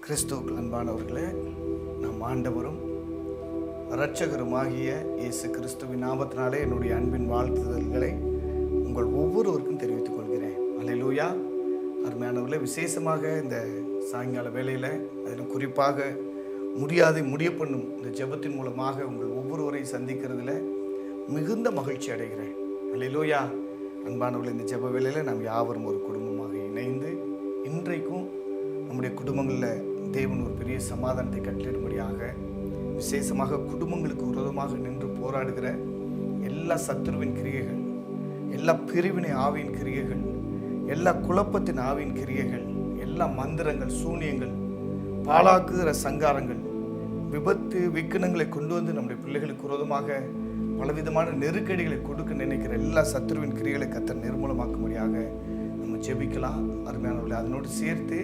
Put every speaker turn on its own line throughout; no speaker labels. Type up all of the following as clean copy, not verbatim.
கிறிஸ்துவுக்குள் அன்பானவர்களே, நம் ஆண்டவரும் இரட்சகருமாகிய இயேசு கிறிஸ்துவின் நாமத்தினாலே என்னுடைய அன்பின் வாழ்த்துதல்களை உங்கள் ஒவ்வொருவருக்கும் தெரிவித்துக் கொள்கிறேன். அல்லேலூயா. அருமையானவர்களே, விசேஷமாக இந்த சாயங்கால வேளையில், அதில் குறிப்பாக முடிய பண்ணும் இந்த ஜெபத்தின் மூலமாக உங்கள் ஒவ்வொருவரையும் சந்திக்கிறதுல மிகுந்த மகிழ்ச்சி அடைகிறேன். அல்லேலூயா. அன்பானவர்களே, இந்த ஜெப வேளையில் நாம் யாவரும் ஒரு குடும்பமாக இணைந்து இன்றைக்கும் நம்முடைய குடும்பங்களில் தேவன் ஒரு பெரிய சமாதானத்தை கட்டளிடும்படியாக, விசேஷமாக குடும்பங்களுக்கு விரோதமாக நின்று போராடுகிற எல்லா சத்துருவின் கிரியைகள், எல்லா பிரிவினை ஆவியின் கிரியைகள், எல்லா குழப்பத்தின் ஆவியின் கிரியைகள், எல்லா மந்திரங்கள், சூனியங்கள், பாழாக்குகிற சங்காரங்கள், விபத்து விக்கனங்களை கொண்டு வந்து நம்முடைய பிள்ளைகளுக்கு விரோதமாக பலவிதமான நெருக்கடிகளை கொடுக்க நினைக்கிற எல்லா சத்துருவின் கிரியைகளை கர்த்தர் நிர்மூலமாக்கும்படியாக நம்ம ஜெபிக்கலாம். அருமையானவர்களே, அதனோடு சேர்த்து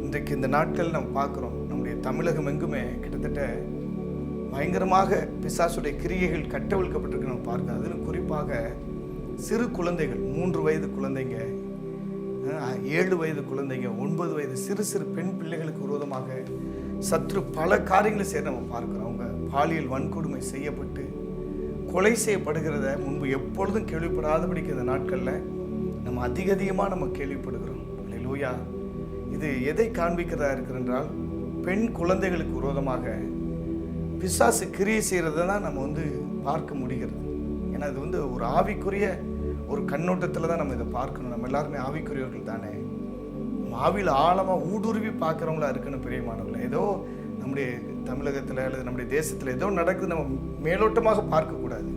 இன்றைக்கு இந்த நாட்கள் நம்ம பார்க்குறோம், நம்முடைய தமிழகம் எங்குமே கிட்டத்தட்ட பயங்கரமாக பிசாசுடைய கிரியைகள் கட்டவிழ்க்கப்பட்டிருக்கு நம்ம பார்க்கிறோம். அதில் குறிப்பாக சிறு குழந்தைகள், 3 வயது குழந்தைங்க, 7 வயது குழந்தைங்க, 9 வயது சிறு பெண் பிள்ளைகளுக்கு விரோதமாக சத்ரு பல காரியங்களை செய்ய நம்ம பார்க்குறோம். அவங்க பாலியல் வன்கொடுமை செய்யப்பட்டு கொலை செய்யப்படுகிறத முன்பு எப்பொழுதும் கேள்விப்படாதபடிக்கு இந்த நாட்களில் நம்ம அதிகமாக நம்ம கேள்விப்படுகிறோம். அல்லேலூயா. இது எதை காண்பிக்கிறதா இருக்கிறென்றால், பெண் குழந்தைகளுக்கு விரோதமாக பிசாசு கிரியை செய்கிறத தான் நம்ம பார்க்க முடிகிறது. ஏன்னா இது ஒரு ஆவிக்குரிய ஒரு கண்ணோட்டத்தில் தான் நம்ம இதை பார்க்கணும். நம்ம எல்லாருமே ஆவிக்குரியவர்கள் தானே. ஆவியில் ஆழமாக ஊடுருவி பார்க்குறவங்களா இருக்குன்னு பிரியமானவங்கள. ஏதோ நம்முடைய தமிழகத்தில் அல்லது நம்முடைய தேசத்தில் ஏதோ நடக்குது நம்ம மேலோட்டமாக பார்க்கக்கூடாது.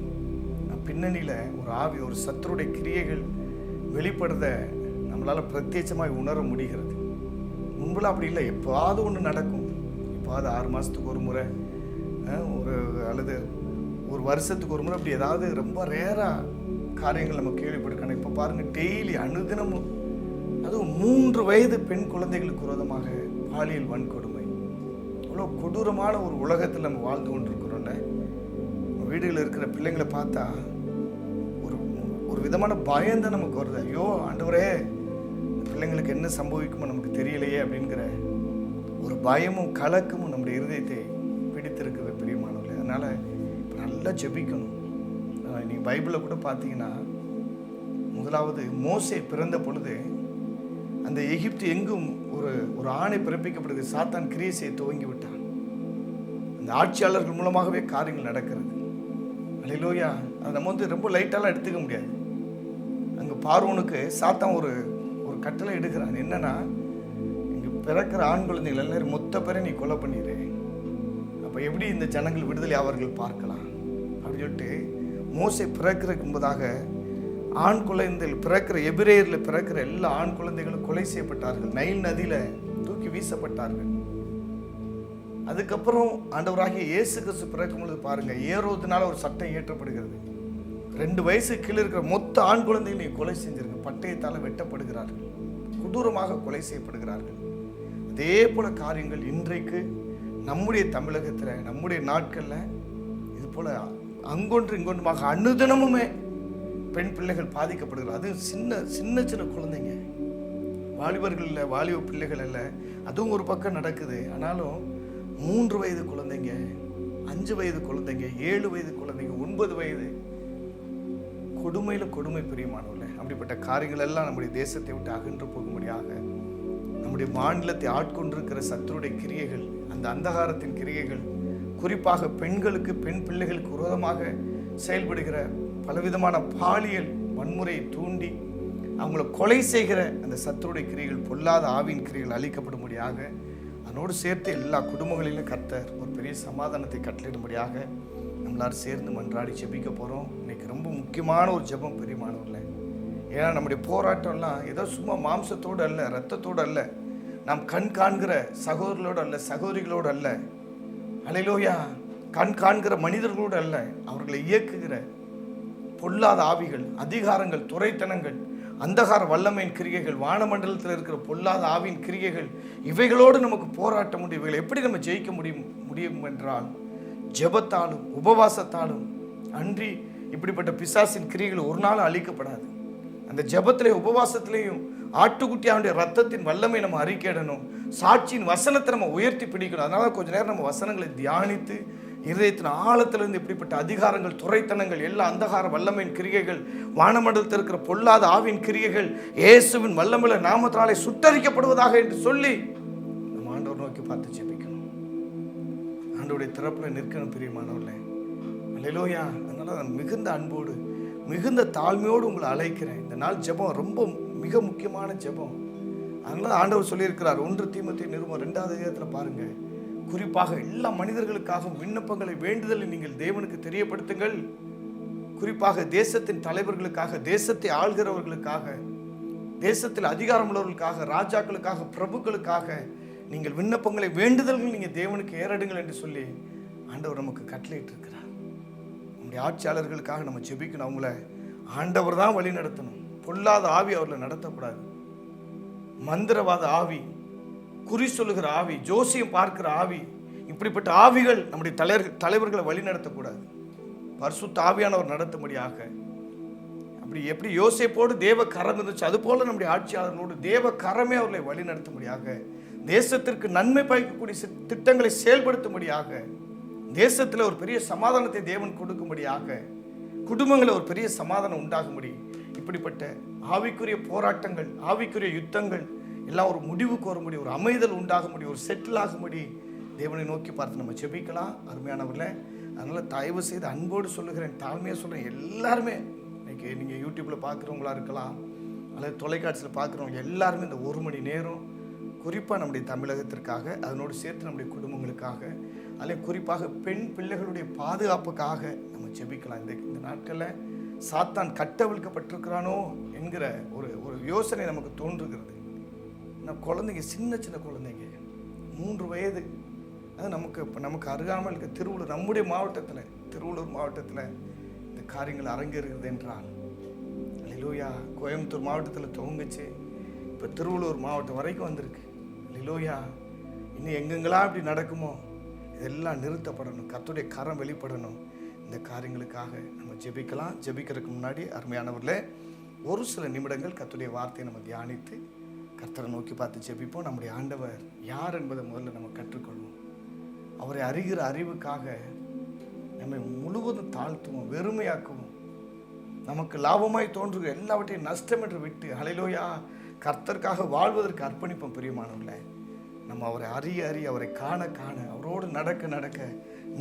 பின்னணியில் ஒரு ஆவி, ஒரு சத்துருடைய கிரியைகள் வெளிப்படுறத நம்மளால் பிரத்யட்சமாக உணர முடிகிறது. முன்புல அப்படி இல்லை. எப்போது ஒன்று நடக்கும், எப்போது 6 மாதத்துக்கு ஒரு முறை, அல்லது ஒரு வருஷத்துக்கு ஒரு முறை, அப்படி ஏதாவது ரொம்ப ரேராக காரியங்கள் நம்ம கேள்விப்படுக்கணும். இப்போ பாருங்கள், டெய்லி அனுதினமும், அதுவும் 3 வயது பெண் குழந்தைகளுக்கு விரோதமாக பாலியல் வன்கொடுமை. அவ்வளோ கொடூரமான ஒரு உலகத்தில் நம்ம வாழ்ந்து கொண்டிருக்கிறோம்ல. வீடுகளில் இருக்கிற பிள்ளைங்களை பார்த்தா ஒரு விதமான பயந்தான் நமக்கு வருது. ஐயோ ஆண்டவரே, பிள்ளைங்களுக்கு என்ன சம்பவிக்குமோ நமக்கு தெரியலையே அப்படிங்கிற ஒரு பயமும் கலக்கமும் நம்முடைய இருதயத்தை பிடித்திருக்குது பிரியமானவர்களே. அதனால் நல்லா ஜெபிக்கணும். நீங்கள் பைபிளில் கூட பார்த்தீங்கன்னா, முதலாவது மோசே பிறந்த பொழுது அந்த எகிப்து எங்கும் ஒரு ஆணை பிறப்பிக்கப்படுது. சாத்தான் கிரியை செய்ய துவங்கி விட்டான். அந்த ஆட்சியாளர்கள் மூலமாகவே காரியங்கள் நடக்கிறது. அல்லேலூயா. அதை நம்ம ரொம்ப லைட்டாலாம் எடுத்துக்க முடியாது. அங்கே பார்வோனுக்கு சாத்தான் ஒரு கட்டளை எடுக்கிறான். என்னன்னா, இங்கே பிறக்கிற ஆண் குழந்தைகள் எல்லாரும் மொத்த பேரை நீ கொலை பண்ணிடு. அப்போ எப்படி இந்த ஜனங்கள் விடுதலை அவர்கள் பார்க்கலாம் அப்படின்னு சொல்லிட்டு மோசே பிறக்கிறதுக்கு முன்பதாக ஆண் குழந்தைகள் பிறக்கிற, எபிரேயரில் பிறக்கிற எல்லா ஆண் குழந்தைகளும் கொலை செய்யப்பட்டார்கள். நைல் நதியில் தூக்கி வீசப்பட்டார்கள். அதுக்கப்புறம் ஆண்டவராகிய இயேசு கிறிஸ்து பிறக்கும் பொழுது பாருங்க, ஏரோதுனால ஒரு சட்டம் இயற்றப்படுகிறது. 2 வயசு கீழே இருக்கிற மொத்த ஆண் குழந்தைகளை கொலை செஞ்சிருக்கு. பட்டயத்தால் வெட்டப்படுகிறார்கள், கொடூரமாக கொலை செய்யப்படுகிறார்கள். அதே போல காரியங்கள் இன்றைக்கு நம்முடைய தமிழகத்தில், நம்முடைய நாட்களில் இது போல அங்கொன்று இங்கொன்றுமாக அனுதினமுமே பெண் பிள்ளைகள் பாதிக்கப்படுகிறார். அது சின்ன குழந்தைங்க, வாலிபர்கள் இல்லை, வாலிப பிள்ளைகள் இல்லை. அதுவும் ஒரு பக்கம் நடக்குது. ஆனாலும் 3 வயது குழந்தைங்க, 5 வயது குழந்தைங்க, 7 வயது குழந்தைங்க, 9 வயது, கொடுமையில் கொடுமை பிரியமானவர்களே. அப்படிப்பட்ட காரியங்கள் எல்லாம் நம்முடைய தேசத்தை விட்டு அகன்று போகும்படியாக, நம்முடைய மாநிலத்தை ஆட்கொண்டிருக்கிற சத்துருடைய கிரியைகள், அந்த அந்தகாரத்தின் கிரியைகள், குறிப்பாக பெண்களுக்கு, பெண் பிள்ளைகளுக்கு விரோதமாக செயல்படுகிற பலவிதமான பாலியல் வன்முறையை தூண்டி அவங்கள கொலை செய்கிற அந்த சத்துருடைய கிரியைகள், பொல்லாத ஆவியின் கிரியைகள் அழிக்கப்படும்படியாக, அதனோடு சேர்த்து எல்லா குடும்பங்களிலும் கர்த்தர் ஒரு பெரிய சமாதானத்தை கட்டளிடும்படியாக நம்மளாரும் சேர்ந்து மன்றாடி ஜெபிக்க போகிறோம். இன்னைக்கு ரொம்ப முக்கியமான ஒரு ஜெபம் பிரியமானவர்களே. ஏன்னா நம்முடைய போராட்டம்லாம் ஏதோ சும்மா மாம்சத்தோடு அல்ல, இரத்தத்தோடு அல்ல, நாம் கண் காண்கிற சகோதரர்களோடு அல்ல, சகோதரிகளோடு அல்ல. அல்லேலூயா. கண் காண்கிற மனிதர்களோடு அல்ல, அவர்களை இயக்குகிற பொல்லாத ஆவிகள், அதிகாரங்கள், துரைத்தனங்கள், அந்தகார வல்லமையின் கிரியைகள், வானமண்டலத்தில் இருக்கிற பொல்லாத ஆவியின் கிரியைகள், இவைகளோடு நமக்கு போராட்ட முடியும். இவைகளை எப்படி நம்ம ஜெயிக்க முடியும் என்றால், ஜெபத்தாலும் உபவாசத்தாலும் அன்றி இப்படிப்பட்ட பிசாசின் கிரியைகள் ஒரு நாள் அழிக்கப்படாது. அந்த ஜெபத்திலே உபவாசத்திலேயும் ஆட்டுக்குட்டியாவுடைய ரத்தத்தின் வல்லமை நம்ம அறிக்கையிடணும். சாட்சியின் வசனத்தை நம்ம உயர்த்தி பிடிக்கணும். அதனால கொஞ்ச நேரம் நம்ம வசனங்களை தியானித்து இருதயத்தின் ஆழத்திலிருந்து இப்படிப்பட்ட அதிகாரங்கள், துரைத்தனங்கள், எல்லா அந்தகார வல்லமையின் கிரியைகள், வானமண்டலத்தில் இருக்கிற பொல்லாத ஆவியின் கிரியைகள் இயேசுவின் வல்லமையுள்ள நாமத்தினாலே சுட்டரிக்கப்படுவதாக என்று சொல்லி நம்ம ஆண்டவர் நோக்கி பார்த்து ஜெபிக்கணும். ஆண்டவருடைய திறப்புல நிற்கணும் பிரியமானவர்களே. அல்லேலூயா. அதனால நான் மிகுந்த அன்போடு மிகுந்த தாழ்மையோடு உங்களை அழைக்கிறேன். இந்த நாள் ஜெபம் ரொம்ப மிக முக்கியமான ஜெபம். அதனால ஆண்டவர் சொல்லியிருக்கிறார் 1 தீமோத்தேயு நிருபம் 2வது அதிகாரத்தில் பாருங்க, குறிப்பாக எல்லா மனிதர்களுக்காகவும் விண்ணப்பங்களை வேண்டுதலை நீங்கள் தேவனுக்கு தெரியப்படுத்துங்கள். குறிப்பாக தேசத்தின் தலைவர்களுக்காக, தேசத்தை ஆள்கிறவர்களுக்காக, தேசத்தில் அதிகாரம் உள்ளவர்களுக்காக, ராஜாக்களுக்காக, பிரபுக்களுக்காக நீங்கள் விண்ணப்பங்களை வேண்டுதல்கள் நீங்கள் தேவனுக்கு ஏறடுங்கள் என்று சொல்லி ஆண்டவர் நமக்கு கட்டளையிட்டு இருக்கிறார். நம்முடைய ஆட்சியாளர்களுக்காக நம்ம ஜெபிக்கணும். அவங்கள ஆண்டவர் தான் வழி நடத்தணும். பொல்லாத ஆவி அவர்களை நடத்தக்கூடாது. மந்திரவாத ஆவி, குறி சொல்லுகிற ஆவி, ஜோசியம் பார்க்கிற ஆவி, இப்படிப்பட்ட ஆவிகள் நம்முடைய தலைவர்களை வழி நடத்தக்கூடாது. பரிசுத்த ஆவியானவர் நடத்தும்படியாக, அப்படி எப்படி யோசேப்போடு தேவ கரம் இருந்துச்சு அதுபோல நம்முடைய ஆட்சியாளர்களோடு தேவ கரமே அவர்களை வழி நடத்தும்படியாக, தேசத்திற்கு நன்மை பயக்கக்கூடிய திட்டங்களை செயல்படுத்தும்படியாக, தேசத்தில் ஒரு பெரிய சமாதானத்தை தேவன் கொடுக்கும்படியாக, குடும்பங்களில் ஒரு பெரிய சமாதானம் உண்டாகும்படி, இப்படிப்பட்ட ஆவிக்குரிய போராட்டங்கள், ஆவிக்குரிய யுத்தங்கள் எல்லாம் ஒரு முடிவுக்கு வரும்படி, ஒரு அமைதல் உண்டாகும்படி, ஒரு செட்டில் ஆகும்படி தேவனை நோக்கி பார்த்து நம்ம ஜெபிக்கலாம். அருமையானவர்களே, அதனால் தயவு செய்து அன்போடு சொல்லுகிறேன், தாழ்மையாக சொல்கிறேன். எல்லாருமே இன்னைக்கு நீங்கள் யூடியூப்பில் பார்க்குறவங்களா இருக்கலாம், அல்லது தொலைக்காட்சியில் பார்க்குறவங்க எல்லாருமே இந்த 1 மணி நேரம் குறிப்பாக நம்முடைய தமிழகத்திற்காக, அதனோடு சேர்த்து நம்முடைய குடும்பங்களுக்காக, அல்லது குறிப்பாக பெண் பிள்ளைகளுடைய பாதுகாப்புக்காக நம்ம ஜெபிக்கலாம். இந்த நாட்களில் சாத்தான் கட்டவிழ்க்கப்பட்டிருக்கிறானோ என்கிற ஒரு யோசனை நமக்கு தோன்றுகிறது. குழந்தைங்க, சின்ன சின்ன குழந்தைங்க, 3 வயது, அது நமக்கு அருகாமல் இருக்க திருவள்ளூர், நம்முடைய மாவட்டத்தில், திருவள்ளூர் மாவட்டத்தில் இந்த காரியங்கள் அரங்கேறுகிறது என்றால், அல்லேலூயா. கோயம்புத்தூர் மாவட்டத்தில் துவங்குச்சு, இப்போ திருவள்ளூர் மாவட்டம் வரைக்கும் வந்திருக்கு. அல்லேலூயா. இன்னும் எங்கெங்கெல்லாம் இப்படி நடக்குமோ இதெல்லாம் நிறுத்தப்படணும். கர்த்தருடைய கரம் வெளிப்படணும். இந்த காரியங்களுக்காக நம்ம ஜெபிக்கலாம். ஜெபிக்கிறதுக்கு முன்னாடி அருமையானவர்களே, ஒரு சில நிமிடங்கள் கர்த்தருடைய வார்த்தையை நம்ம தியானித்து கர்த்தரை நோக்கி பார்த்து ஜெபிப்போம். நம்முடைய ஆண்டவர் யார் என்பதை முதல்ல நம்ம கற்றுக்கொள்வோம். அவரை அறிகிற அறிவுக்காக நம்மை முழுவதும் தாழ்த்துவோம், வெறுமையாக்குவோம். நமக்கு லாபமாய் தோன்றுகிற எல்லாவற்றையும் நஷ்டம் என்று விட்டு ஹல்லேலூயா கர்த்தருக்காக வாழ்வதற்கு அர்ப்பணிப்போம். பிரியமானவர்களே, நம்ம அவரை அறிய அவரை காண அவரோடு நடக்க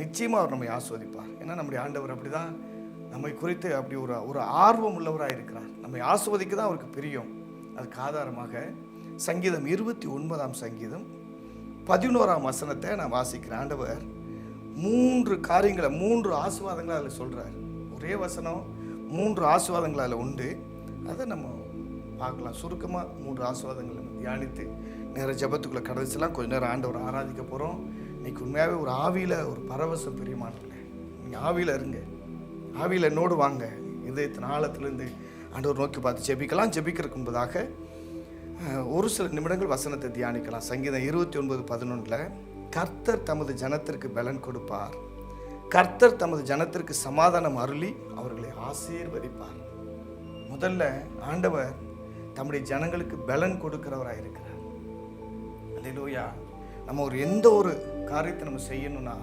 நிச்சயமாக அவர் நம்மை ஆஸ்வதிப்பார். ஏன்னா நம்முடைய ஆண்டவர் அப்படிதான் நம்மை குறித்து அப்படி ஒரு ஆர்வம் உள்ளவராக இருக்கிறார். நம்மை ஆஸ்வதிக்க தான் அவருக்கு பிரியம். அதுக்கு ஆதாரமாக சங்கீதம் 29ஆம் சங்கீதம் 11ஆம் வசனத்தை நான் வாசிக்கிறேன். ஆண்டவர் 3 காரியங்களை, 3 ஆசீர்வாதங்களை அதில் சொல்கிறார். ஒரே வசனம், 3 ஆசீர்வாதங்கள் அதில் உண்டு. அதை நம்ம பார்க்கலாம். சுருக்கமாக 3 ஆசீர்வாதங்களை நம்ம தியானித்து நேர ஜபத்துக்குள்ளே கடந்துச்சலாம். கொஞ்சம் நேரம் ஆண்டவர் ஆராதிக்க போகிறோம். இன்றைக்கி உண்மையாகவே ஒரு ஆவியில் ஒரு பரவசம் பிரியமானவர்களே. நீங்கள் ஆவியில் இருங்க, ஆவியில் என்னோடு வாங்க. இதயத்தின் ஆழத்திலிருந்து ஆண்டவர் நோக்கி பார்த்து ஜெபிக்கலாம். ஜெபிக்கிறதுக்கு முன்பதாக ஒரு சில நிமிடங்கள் வசனத்தை தியானிக்கலாம். சங்கீதம் 29:11 கர்த்தர் தமது ஜனத்திற்கு பலன் கொடுப்பார், கர்த்தர் தமது ஜனத்திற்கு சமாதானம் அருளி அவர்களை ஆசீர்வதிப்பார். முதல்ல ஆண்டவர் தம்முடைய ஜனங்களுக்கு பலன் கொடுக்கிறவராக இருக்கிறார். அல்லேலூயா. நம்ம எந்த ஒரு காரியத்தை நம்ம செய்யணும்னா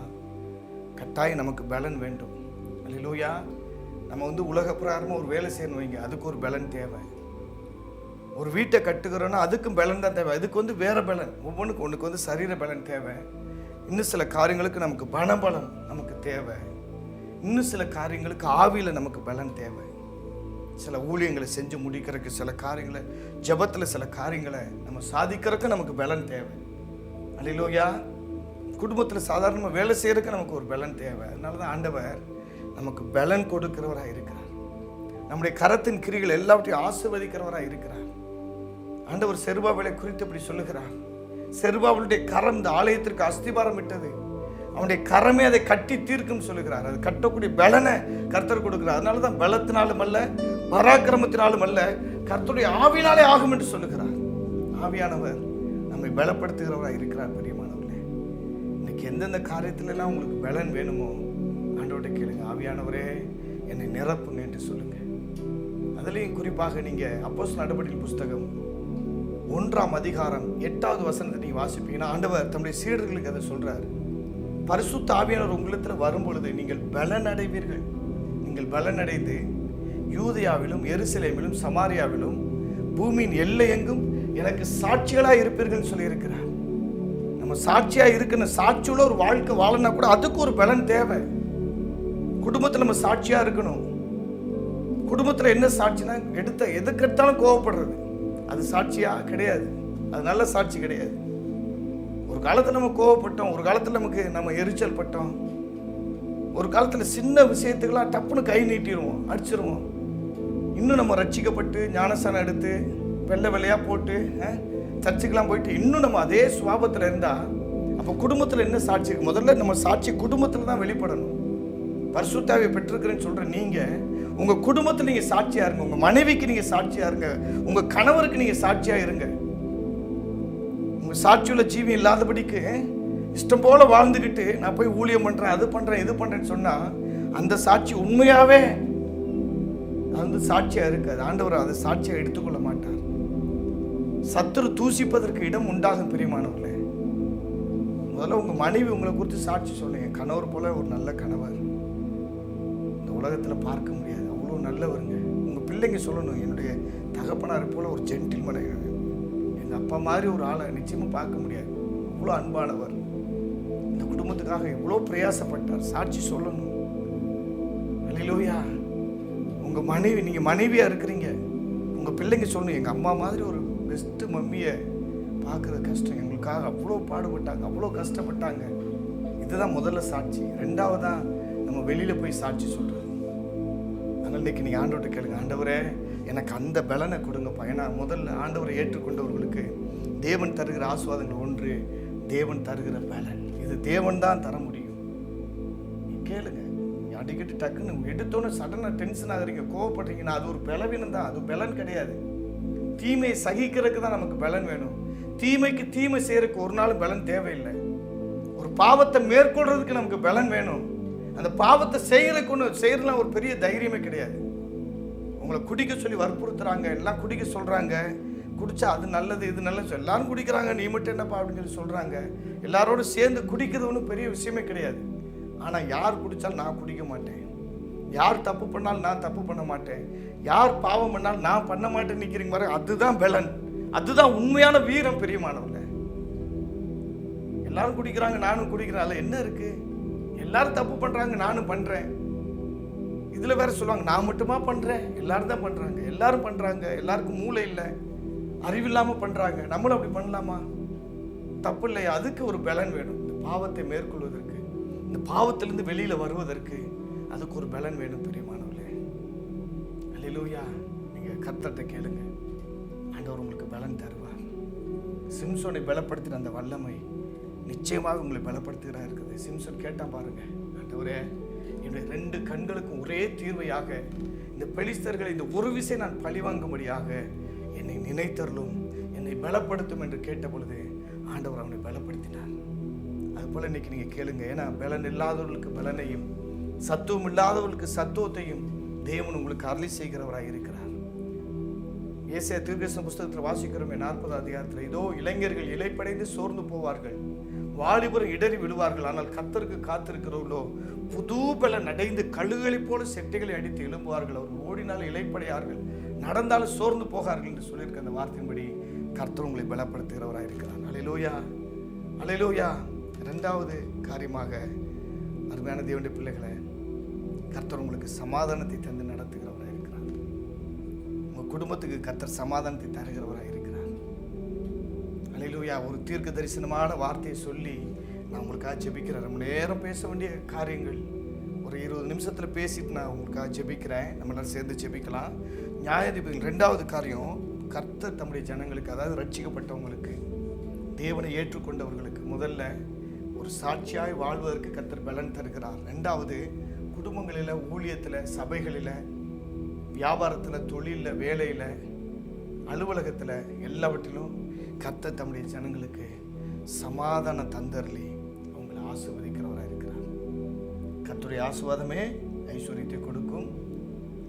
கட்டாயம் நமக்கு பலன் வேண்டும். அல்லேலூயா. நம்ம உலக பிரகாரமாக ஒரு வேலை செய்யணும் வைங்க, அதுக்கு ஒரு பலன் தேவை. ஒரு வீட்டை கட்டுக்கிறோன்னா அதுக்கும் பலன் தான் தேவை. அதுக்கு வேற பலன், ஒன்றுக்கு சரீர பலன் தேவை. இன்னும் சில காரியங்களுக்கு நமக்கு பணபலம் நமக்கு தேவை. இன்னும் சில காரியங்களுக்கு ஆவியில் நமக்கு பலன் தேவை. சில ஊழியங்களை செஞ்சு முடிக்கிறதுக்கு, சில காரியங்களை ஜபத்தில், சில காரியங்களை நம்ம சாதிக்கிறதுக்கு நமக்கு பலன் தேவை. அல்லேலூயா. குடும்பத்தில் சாதாரணமாக வேலை செய்கிறதுக்கு நமக்கு ஒரு பலன் தேவை. அதனால தான் ஆண்டவர் நமக்கு பலன் கொடுக்கிறவராக இருக்கிறார். நம்முடைய கரத்தின் கிரிகள் எல்லாவற்றையும் ஆசீர்வதிக்கிறவராக இருக்கிறார். ஆண்டவர் செருபாபேலை குறித்து அப்படி சொல்லுகிறார். செருபாபேலுடைய கரம் இந்த ஆலயத்திற்கு அஸ்திபாரம் இட்டது, அவனுடைய கரமே அதை கட்டி தீர்க்கும் சொல்லுகிறார். அது கட்டக்கூடிய பலனை கர்த்தர் கொடுக்கிறார். அதனால தான் பலத்தினாலும் அல்ல, பராக்கிரமத்தினாலும் அல்ல, கர்த்தருடைய ஆவியினாலே ஆகும் என்று சொல்லுகிறார். ஆவியானவர் நம்மை பலப்படுத்துகிறவராக இருக்கிறார். பிரியமானவர்களே, இன்னைக்கு எந்தெந்த காரியத்திலெல்லாம் உங்களுக்கு பலன் வேணுமோ ஆண்டவர்கிட்ட கேளுங்க. ஆவியானவரே என்னை நிரப்புங்க என்று சொல்லுங்க. அதுலேயும் குறிப்பாக நீங்கள் அப்போஸ்தலர் நடபடிகள் புஸ்தகம் 1ஆம் அதிகாரம் 8வது வசனத்தை நீங்க வாசிப்பீங்கன்னா ஆண்டவர் தம்முடைய சீடர்களுக்கு அதை சொல்றாரு. பரிசுத்த ஆவியானவர் உங்களிடத்தில் வரும்பொழுது நீங்கள் பலனடைவீர்கள். நீங்கள் பலனடைந்து யூதேயாவிலும் எருசலேமிலும் சமாரியாவிலும் பூமியின் எல்லை எங்கும் எனக்கு சாட்சிகளாக இருப்பீர்கள் சொல்லியிருக்கிறார். நம்ம சாட்சியாக இருக்கணும். சாட்சியுள்ள ஒரு வாழ்க்கை வாழனா கூட அதுக்கு ஒரு பலன் தேவை. குடும்பத்தில் நம்ம சாட்சியாக இருக்கணும். குடும்பத்தில் என்ன சாட்சினா எதுக்கு எடுத்தாலும் கோவப்படுறது, அது சாட்சியா கிடையாது. அது நல்ல சாட்சி கிடையாது. ஒரு காலத்தில் நம்ம கோவப்பட்டோம், ஒரு காலத்தில் நம்ம எரிச்சல் பட்டோம், ஒரு காலத்தில் சின்ன விஷயத்துக்கெல்லாம் டப்புன்னு கை நீட்டிடுவோம், அடிச்சிருவோம். இன்னும் நம்ம ரட்சிக்கப்பட்டு ஞானஸ்தானம் எடுத்து வெள்ளை வெள்ளையாக போட்டு சர்ச்சுக்கெல்லாம் போயிட்டு இன்னும் நம்ம அதே சுவாபத்தில் இருந்தால் அப்போ குடும்பத்தில் என்ன சாட்சி இருக்கு? முதல்ல நம்ம சாட்சி குடும்பத்தில் தான் வெளிப்படணும். பரிசுத்த ஆவியை பெற்றிருக்கிறேன்னு சொல்கிற நீங்கள் உங்கள் குடும்பத்தில் நீங்கள் சாட்சியாக இருங்க. உங்கள் மனைவிக்கு நீங்கள் சாட்சியாக இருங்க. உங்கள் கணவருக்கு நீங்கள் சாட்சியாக இருங்க. உங்கள் சாட்சியுள்ள ஜீவி இல்லாதபடிக்கு இஷ்டம் போல் வாழ்ந்துக்கிட்டு நான் போய் ஊழியம் பண்ணுறேன், அது பண்ணுறேன், இது பண்ணுறேன்னு சொன்னால் அந்த சாட்சி உண்மையாகவே அது வந்து சாட்சியாக இருக்காது. ஆண்டவர் அதை சாட்சியாக எடுத்துக்கொள்ள மாட்டார். சத்துரு தூசிப்பதற்கு இடம் உண்டாகும். பிரியமானவர்களே, முதல்ல உங்கள் மனைவி உங்களை குறித்து சாட்சி சொல்லுங்க. கணவர் போல ஒரு நல்ல கணவர் இந்த உலகத்தில் பார்க்க முடியாது, அவ்வளோ நல்லவருங்க. உங்கள் பிள்ளைங்க சொல்லணும், என்னுடைய தகப்பனார் போல ஒரு ஜென்டில்மேன், எங்கள் அப்பா மாதிரி ஒரு ஆளை நிச்சயமாக பார்க்க முடியாது, அவ்வளோ அன்பானவர், இந்த குடும்பத்துக்காக எவ்வளோ பிரயாசப்பட்டார். சாட்சி சொல்லணும். அல்லேலூயா. உங்கள் மனைவி, நீங்கள் மனைவியாக இருக்கிறீங்க, உங்கள் பிள்ளைங்க சொல்லணும், எங்கள் அம்மா மாதிரி ஒரு பெஸ்ட்டு மம்மியை பார்க்குறது கஷ்டம், எங்களுக்காக அவ்வளோ பாடுபட்டாங்க, அவ்வளோ கஷ்டப்பட்டாங்க. இதுதான் முதல்ல சாட்சி. ரெண்டாவதான் நம்ம வெளியில் போய் சாட்சி சொல்கிறது. அதனால் இன்றைக்கி நீங்கள் ஆண்டவர்கிட்ட கேளுங்க, ஆண்டவரே எனக்கு அந்த பலனை கொடுங்கப்பா. ஏன்னா முதல்ல ஆண்டவரை ஏற்றுக்கொண்டவர்களுக்கு தேவன் தருகிற ஆசீர்வாதங்கள் ஒன்று, தேவன் தருகிற பலன். இது தேவன் தான் தர முடியும். கேளுங்க. அடிக்கடி டக்குன்னு எடுத்தோன்னே சடனாக டென்ஷன் ஆகுறீங்க, கோவப்படுறீங்கன்னா அது ஒரு பலவீனம் தான், அது பலன் கிடையாது. தீமையை சகிக்கிறதுக்கு தான் நமக்கு பலன் வேணும். தீமைக்கு தீமை செய்யறதுக்கு ஒரு நாள் பலன் தேவையில்லை. ஒரு பாவத்தை மேற்கொள்றதுக்கு நமக்கு பலன் வேணும். அந்த பாவத்தை செய்யறதுலாம் ஒரு பெரிய தைரியமே கிடையாது. உங்களை குடிக்க சொல்லி வற்புறுத்துறாங்க, எல்லாம் குடிக்க சொல்றாங்க, குடிச்சா அது நல்லது, இது நல்லது, எல்லாரும் குடிக்கிறாங்க, நீ மட்டும் என்னப்பா அப்படின்னு சொல்லி சொல்றாங்க. எல்லாரோட சேர்ந்து குடிக்கிறது ஒன்றும் பெரிய விஷயமே கிடையாது. ஆனால் யார் குடித்தாலும் நான் குடிக்க மாட்டேன், யார் தப்பு பண்ணாலும் நான் தப்பு பண்ண மாட்டேன், யார் பாவம் பண்ணாலும் நான் பண்ண மாட்டேன்னு நிற்கிறீங்க பாரு, அதுதான் பலன், அதுதான் உண்மையான வீரம். பிரியமானவர்களே, எல்லாரும் குடிக்கிறாங்க நானும் குடிக்கிறேன், அதில் என்ன இருக்கு? எல்லாரும் தப்பு பண்ணுறாங்க நானும் பண்ணுறேன். இதில் வேற சொல்லுவாங்க நான் மட்டுமா பண்ணுறேன், எல்லாரும் தான் பண்ணுறாங்க, எல்லாரும் பண்ணுறாங்க, எல்லாருக்கும் மூளை இல்லை, அறிவில்லாமல் பண்ணுறாங்க, நம்மளும் அப்படி பண்ணலாமா? தப்பு இல்லையா? அதுக்கு ஒரு பலன் வேணும். இந்த பாவத்தை மேற்கொள்வதற்கு, இந்த பாவத்திலிருந்து வெளியில் வருவதற்கு அதுக்கு ஒரு பலன் வேணும். பிரியமானவர்களே, அல்லேலூயா. நீங்கள் கர்த்தர்கிட்ட கேளுங்க, ஆண்டவர் உங்களுக்கு பலன் தருவார். சிம்சோனை பலப்படுத்தின அந்த வல்லமை நிச்சயமாக உங்களை பலப்படுத்துகிறா இருக்குது. சிம்சன் கேட்டான் பாருங்க, ஆண்டவரே என்னுடைய 2 கண்களுக்கும் ஒரே தீர்வையாக இந்த பெலிஸ்தர்களை இந்த ஒரு விஷயம் நான் பழிவாங்கும்படியாக என்னை நினைத்தருளும், என்னை பலப்படுத்தும் என்று கேட்ட பொழுது ஆண்டவர் அவனை பலப்படுத்தினார். அதுபோல் இன்னைக்கு நீங்கள் கேளுங்க. ஏன்னா பலன் இல்லாதவர்களுக்கு பலனையும் சத்துவம் இல்லாதவர்களுக்கு சத்துவத்தையும் தேவன் உங்களுக்கு அருளி செய்கிறவராக இருக்கிறார். ஏசாயா தீர்க்கதரிசன புஸ்தகத்தில் வாசிக்கிறோமே 40வது அதிகாரத்தில், இதோ இளைஞர்கள் இளைப்படைந்து சோர்ந்து போவார்கள், வாலிபர் இடறி விழுவார்கள், ஆனால் கர்த்தருக்கு காத்திருக்கிறவர்களோ புது பலன் அடைந்து கழுகுகளைப் போல செட்டைகளை அடித்து எழும்புவார்கள், அவர்கள் ஓடினாலும் இளைப்படையார்கள், நடந்தாலும் சோர்ந்து போகார்கள் என்று சொல்லியிருக்க அந்த வார்த்தையின்படி கர்த்தர் உங்களை பலப்படுத்துகிறவராக இருக்கிறார். அல்லேலூயா, அல்லேலூயா. 2வது காரியமாக, அருமையான தேவனுடைய பிள்ளைகளை, கர்த்தர் உங்களுக்கு சமாதானத்தை தந்து நடத்துகிறவராக இருக்கிறார். உங்கள் குடும்பத்துக்கு கர்த்தர் சமாதானத்தை தருகிறவராக இருக்கிறார். அல்லேலூயா. ஒரு தீர்க்க தரிசனமான வார்த்தையை சொல்லி நான் உங்களுக்காக ஜெபிக்கிறேன். ரொம்ப நேரம் பேச வேண்டிய காரியங்கள் ஒரு 20 நிமிஷத்தில் பேசிட்டு நான் உங்களுக்காக ஜெபிக்கிறேன். நம்மளால் சேர்ந்து ஜெபிக்கலாம். நியாயாதிபதிகள் 2வது காரியம், கர்த்தர் தம்முடைய ஜனங்களுக்கு, அதாவது ரட்சிக்கப்பட்டவங்களுக்கு, தேவனை ஏற்றுக்கொண்டவர்களுக்கு முதல்ல ஒரு சாட்சியாய் வாழ்வதற்கு கர்த்தர் பலன் தருகிறார். 2வது, குடும்பங்களில், ஊழியத்தில், சபைகளில், வியாபாரத்தில், தொழிலில், வேலையில், அலுவலகத்தில், எல்லாவற்றிலும் கர்த்தர் தம்முடைய ஜனங்களுக்கு சமாதான தந்தர்லி அவங்களை ஆசீர்வதிக்கிறவராக இருக்கிறார். கர்த்தருடைய ஆசீர்வாதமே ஐஸ்வர்யத்தை கொடுக்கும்,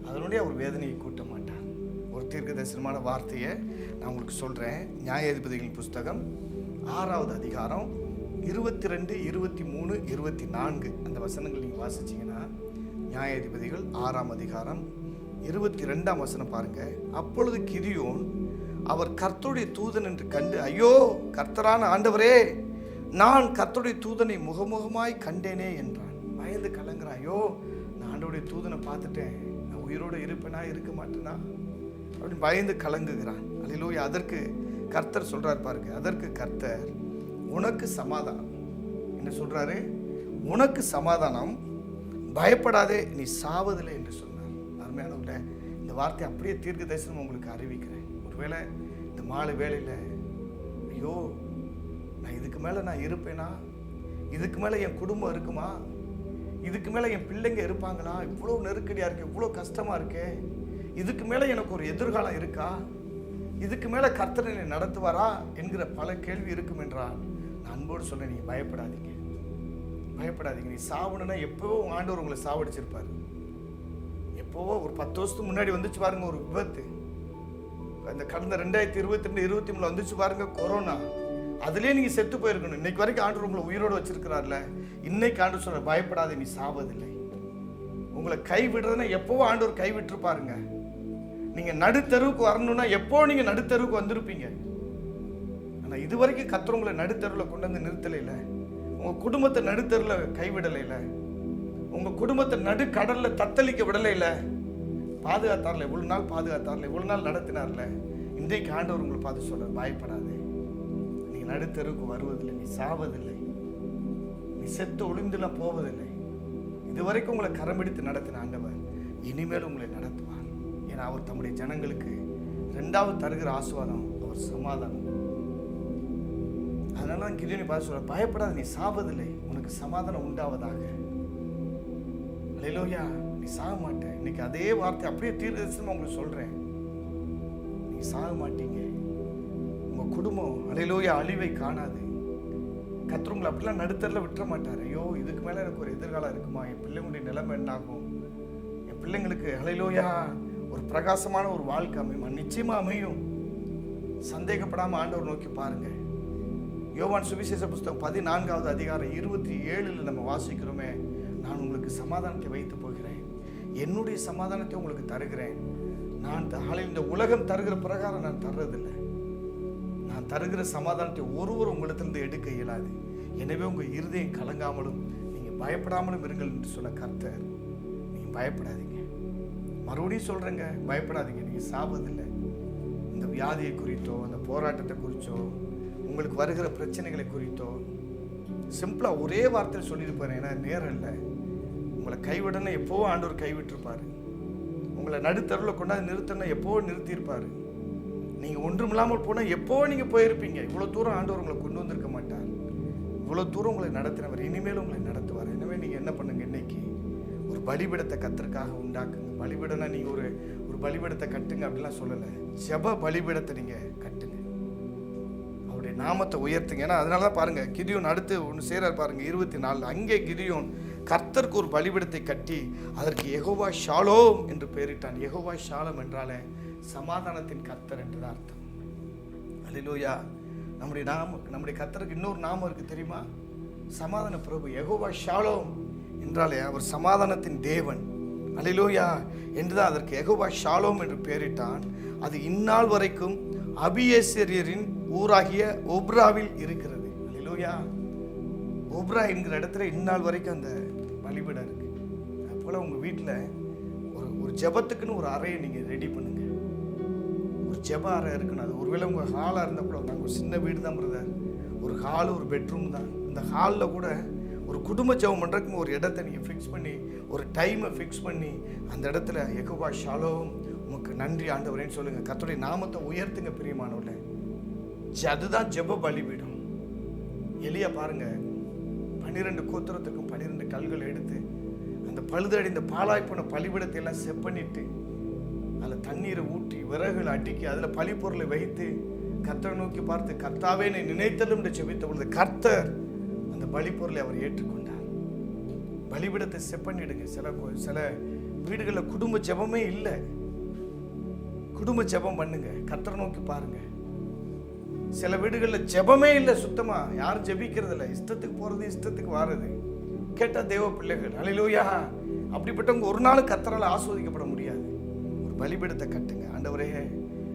அதனுடைய ஒரு வேதனையை கூட்ட மாட்டார். ஒரு தீர்க்க தரிசனமான வார்த்தையை நான் உங்களுக்கு சொல்கிறேன். நியாயாதிபதிகளின் புஸ்தகம் 6வது அதிகாரம் 22, 23, 24 அந்த வசனங்கள் நீங்கள் வாசிச்சிங்கன்னா, நியாயாதிபதிகள் 6ஆம் அதிகாரம் 22ஆம் வசனம் பாருங்க. அப்பொழுது கிதியோன் அவர் கர்த்தருடைய தூதன் என்று கண்டு, ஐயோ கர்த்தரான ஆண்டவரே, நான் கர்த்தருடைய தூதனை முகமுகமாய் கண்டேனே என்றான். பயந்து கலங்குறான். ஐயோ, நான் ஆண்டவருடைய தூதனை பார்த்துட்டேன், நான் உயிரோடு இருப்பேனா இருக்க மாட்டேனா அப்படின்னு பயந்து கலங்குகிறான். அல்லேலூயா. அதற்கு கர்த்தர் சொல்றார் பாருங்க. அதற்கு கர்த்தர், உனக்கு சமாதானம் என்ன சொல்றாரு? உனக்கு சமாதானம், பயப்படாதே, நீ சாவதில்லை என்று சொன்னார். அருமையானவர்களே, இந்த வார்த்தை அப்படியே தீர்க்க தரிசனம் உங்களுக்கு அறிவிக்கிறேன். ஒருவேளை இந்த மாலை வேளையில், ஐயோ நான் இதுக்கு மேலே நான் இருப்பேனா, இதுக்கு மேலே என் குடும்பம் இருக்குமா, இதுக்கு மேலே என் பிள்ளைங்க இருப்பாங்களா, இவ்வளோ நெருக்கடியாக இருக்கு, இவ்வளோ கஷ்டமாக இருக்கே, இதுக்கு மேலே எனக்கு ஒரு எதிர்காலம் இருக்கா, இதுக்கு மேலே கர்த்தர் என்னை நடத்துவாரா என்கிற பல கேள்வி இருக்கும் என்றால், நான் அன்போடு சொல்ல, நீங்கள் பயப்படாதீங்க, பயப்படாதீங்க. நீ சாவணுன்னா எப்போவோ ஆண்டவர் உங்களை சாவடிச்சிருப்பார். எப்போவோ ஒரு 10 வருஷத்துக்கு முன்னாடி வந்துச்சு பாருங்க ஒரு விபத்து. இந்த கடந்த 2022, 23 வந்துச்சு பாருங்க கொரோனா. அதுலேயே நீங்கள் செத்து போயிருக்கணும். இன்னைக்கு வரைக்கும் ஆண்டவர் உங்களை உயிரோடு வச்சிருக்கிறார்ல. இன்னைக்கு ஆண்டவர் சொல்ற, பயப்படாத, நீ சாவதில்லை. உங்களை கைவிடுறதுன்னா எப்போவோ ஆண்டவர் கைவிட்டுருப்பாருங்க. நீங்கள் நடுத்தருவுக்கு வரணும்னா எப்போ நீங்கள் நடுத்தருவுக்கு வந்திருப்பீங்க. ஆனால் இது வரைக்கும் கர்த்தர் உங்களை நடுத்தருவில் கொண்டு வந்து நிறுத்தலைல. உங்கள் குடும்பத்தை நடுத்தருவில் கைவிடலைல. உங்கள் குடும்பத்தை நடுக்கடலில் தத்தளிக்க விடலைல. பாதுகாத்தார்ல, இவ்வளோ நாள் பாதுகாத்தார்ல, இவ்வளோ நாள் நடத்தினார்ல. இன்றைக்கு ஆண்டவர் உங்களை பார்த்து சொல்ற, பயப்படாதே, நீ நடுத்தருவுக்கு வருவதில்லை, நீ சாவதில்லை, நீ செத்து ஒளிந்துலாம் போவதில்லை. இதுவரைக்கும் உங்களை கரம் பிடித்து நடத்தின ஆண்டவர் இனிமேல் உங்களை நடத்துவார். ஏன்னா அவர் தம்முடைய ஜனங்களுக்கு 2வது தருகிற ஆசீர்வாதம் அவர் சமாதானம். அதனால தான் கிதியோனை பார்த்து சொல்ற, பயப்படாத, நீ சாவதில்லை, உனக்கு சமாதானம் உண்டாவதாக. அல்லேலூயா. நீ சாக மாட்டேன். இன்னைக்கு அதே வார்த்தை அப்படியே தீர்க்கதரிசனமா உங்களுக்கு சொல்றேன். நீ சாக மாட்டீங்க. உங்க குடும்பம் அல்லேலூயா அழிவை காணாது. கர்த்தர் உங்களை அப்படிலாம் நடுத்தரில் விட்டுற மாட்டார். ஐயோ இதுக்கு மேலே எனக்கு ஒரு எதிர்காலம் இருக்குமா, என் பிள்ளைங்களுடைய நிலைமை என்னாகும், என் பிள்ளைங்களுக்கு அல்லேலூயா ஒரு பிரகாசமான ஒரு வாழ்க்கை அமையுமா? நிச்சயமா அமையும். சந்தேகப்படாமல் ஆண்டவர் நோக்கி பாருங்க. யோவான் சுவிசேஷ புஸ்தகம் 14வது அதிகாரம் 27 நம்ம வாசிக்கிறோமே, நான் உங்களுக்கு சமாதானத்தை வைத்து போகிறேன், என்னுடைய சமாதானத்தை உங்களுக்கு தருகிறேன். நான் இந்த உலகம் தருகிற பிரகாரம் நான் தர்றதில்லை. நான் தருகிற சமாதானத்தை ஒருவர் உங்களிடத்திலிருந்து எடுக்க இயலாது. எனவே உங்கள் இருதயம் கலங்காமலும் நீங்கள் பயப்படாமலும் இருங்கள் என்று சொன்ன கர்த்தர், நீங்கள் பயப்படாதீங்க. மறுபடியும் சொல்கிறேங்க, பயப்படாதீங்க, நீங்கள் சாவதில்லை. இந்த வியாதியை குறித்தோ, அந்த போராட்டத்தை குறித்தோ, உங்களுக்கு வருகிற பிரச்சனைகளை குறித்தோ சிம்பிளாக ஒரே வார்த்தையில் சொல்லிட்டு போகிறேன். ஏன்னா நேரம் இல்லை. உங்களை கைவிடணும் எப்போவோ ஆண்டவர் கைவிட்டிருப்பார். உங்களை நடுத்தருவில் கொண்டாந்து நிறுத்தணும் எப்போவோ நிறுத்தியிருப்பார். நீங்கள் ஒன்றுமில்லாமல் போனால் எப்போவோ நீங்கள் போயிருப்பீங்க. இவ்வளோ தூரம் ஆண்டவர் உங்களை கொண்டு வந்திருக்க மாட்டார். இவ்வளோ தூரம் உங்களை நடத்தினவர் இனிமேலும் உங்களை நடத்துவார். எனவே நீங்கள் என்ன பண்ணுங்க, இன்னைக்கு ஒரு பலிபீடத்தை கர்த்தருக்காக உண்டாக்குங்க. பலிபீடம்னா நீங்கள் ஒரு பலிபீடத்தை கட்டுங்க அப்படிலாம் சொல்லலை. ஜெப பலிபீடத்தை நீங்கள் கட்டுங்க, அவருடைய நாமத்தை உயர்த்துங்க. ஏன்னா அதனால தான் பாருங்க, கிதியோன் அடுத்து ஒன்று செய்கிறார் பாருங்க 24. அங்கே கிதியோன் கர்த்தருக்கு ஒரு பலிபீடத்தை கட்டி அதற்கு யெகோவா ஷாலோம் என்று பெயரிட்டான். யெகோவா ஷாலோம் என்றாலே சமாதானத்தின் கர்த்தர் என்று அர்த்தம். அல்லேலூயா. நம்முடைய கர்த்தருக்கு இன்னொரு நாமம் இருக்கு தெரியுமா? சமாதான பிரபு. யெகோவா ஷாலோம் என்றாலே அவர் சமாதானத்தின் தேவன். அல்லேலூயா என்றுதான் அதற்கு யெகோவா ஷாலோம் என்று பெயரிட்டான். அது இந்நாள் வரைக்கும் அபியேசரியரின் ஊராகிய ஒப்ராவில் இருக்கிறது. அல்லேலூயா. ஒப்ரா என்கிற இடத்துல இந்நாள் வரைக்கும் அந்த பலிபீடம் இருக்கு. அதுபோல் உங்கள் வீட்டில் ஒரு ஜெபத்துக்குன்னு ஒரு அறையை நீங்கள் ரெடி பண்ணுங்க. ஒரு ஜெப அறை இருக்கணும். அது ஒருவேளை உங்கள் ஹாலாக இருந்தால் கூட, நாங்கள் ஒரு சின்ன வீடு தான் பிரதர், ஒரு ஹாலு ஒரு பெட்ரூம் தான். இந்த ஹாலில் கூட ஒரு குடும்ப ஜெபம் பண்ணுறதுக்கு ஒரு இடத்த நீங்கள் ஃபிக்ஸ் பண்ணி, ஒரு டைமை ஃபிக்ஸ் பண்ணி, அந்த இடத்துல யெகோவா ஷாலோம், உமக்கு நன்றி ஆண்டவரேன்னு சொல்லுங்கள். கர்த்தருடைய நாமத்தை உயர்த்துங்க பிரியமானவர்களே. அதுதான் ஜெப பலிபீடம். எலியா பாருங்க, 12 கோத்திரத்துக்கும் 12 கல்கள் எடுத்து அந்த பழுதடைந்த பாழாய்ப்போன பலிபீடத்தை எல்லாம் செப்பனிட்டு அதில் தண்ணீரை ஊற்றி விறகுகளை அடுக்கி அதில் பலிப்பொருளை வைத்து கர்த்தரை நோக்கி பார்த்து, கர்த்தாவே என்னை நினைத்தலும் என்று செபித்த பொழுது கர்த்தர் அந்த பலிப்பொருளை அவர் ஏற்றுக்கொண்டார். பலிபீடத்தை செப்பனிடுங்க. சில வீடுகளில் குடும்ப ஜெபமே இல்லை. குடும்ப ஜெபம் பண்ணுங்க, கர்த்தரை நோக்கி பாருங்க. சில வீடுகளில் ஜெபமே இல்லை, சுத்தமா யாரும் ஜெபிக்கிறது இல்லை, இஷ்டத்துக்கு போறது இஷ்டத்துக்கு வாரது. கேட்டா தேவ பிள்ளைகள், அல்லேலூயா, அப்படிப்பட்டவங்க ஒரு நாள் கர்த்தரால் ஆஸ்வதிக்கப்பட முடியாது. ஒரு பலிபீடத்தை கட்டுங்க. ஆண்டவரே,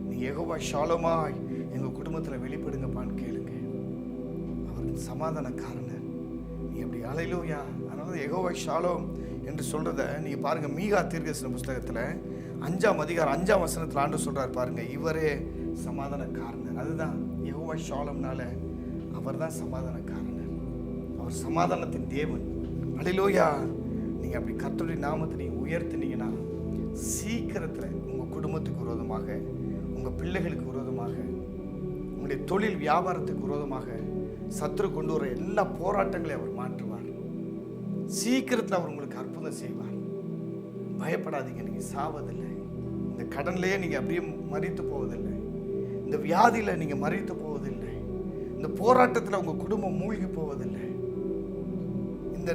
நீ யெகோவா ஷாலோமாய் எங்க குடும்பத்துல வெளிப்படுங்கப்பான்னு கேளுங்க. அவர் சமாதானக்காரனர். நீ அப்படி அல்லேலூயா. அதனால யெகோவா ஷாலோம் என்று சொல்றத நீங்க பாருங்க. மீகா தீர்க்கதரிசன புஸ்தகத்துல 5ஆம் அதிகாரம் 5ஆம் வசனத்துல ஆண்டவர் சொல்றாரு பாருங்க, இவரே சமாதானக்காரனர். அதுதான் யெகோவா ஷாலோம்னால அவர் தான் சமாதானக்காரனர். அவர் சமாதானத்தின் தேவன். அல்லேலூயா. நீங்க அப்படி கர்த்தருடைய நாமத்தை நீங்க உயர்த்தினீங்கன்னா சீக்கிரத்துல உங்க குடும்பத்துக்கு விரோதமாக, உங்க பிள்ளைகளுக்கு விரோதமாக, உங்களுடைய தொழில் வியாபாரத்துக்கு விரோதமாக சத்துரு கொண்டு வர எல்லா போராட்டங்களையும் அவர் மாற்றுவார். சீக்கிரத்தில் அவர் உங்களுக்கு அற்புதம் செய்வார். பயப்படாதீங்க. நீங்க சாவதில்லை. இந்த கடன்லயே நீங்க அப்படியே மரித்து போவதில்லை. இந்த வியாதியில நீங்க மரித்து போவதில்லை. இந்த போராட்டத்தில் உங்க குடும்பம் மூழ்கி போவதில்லை.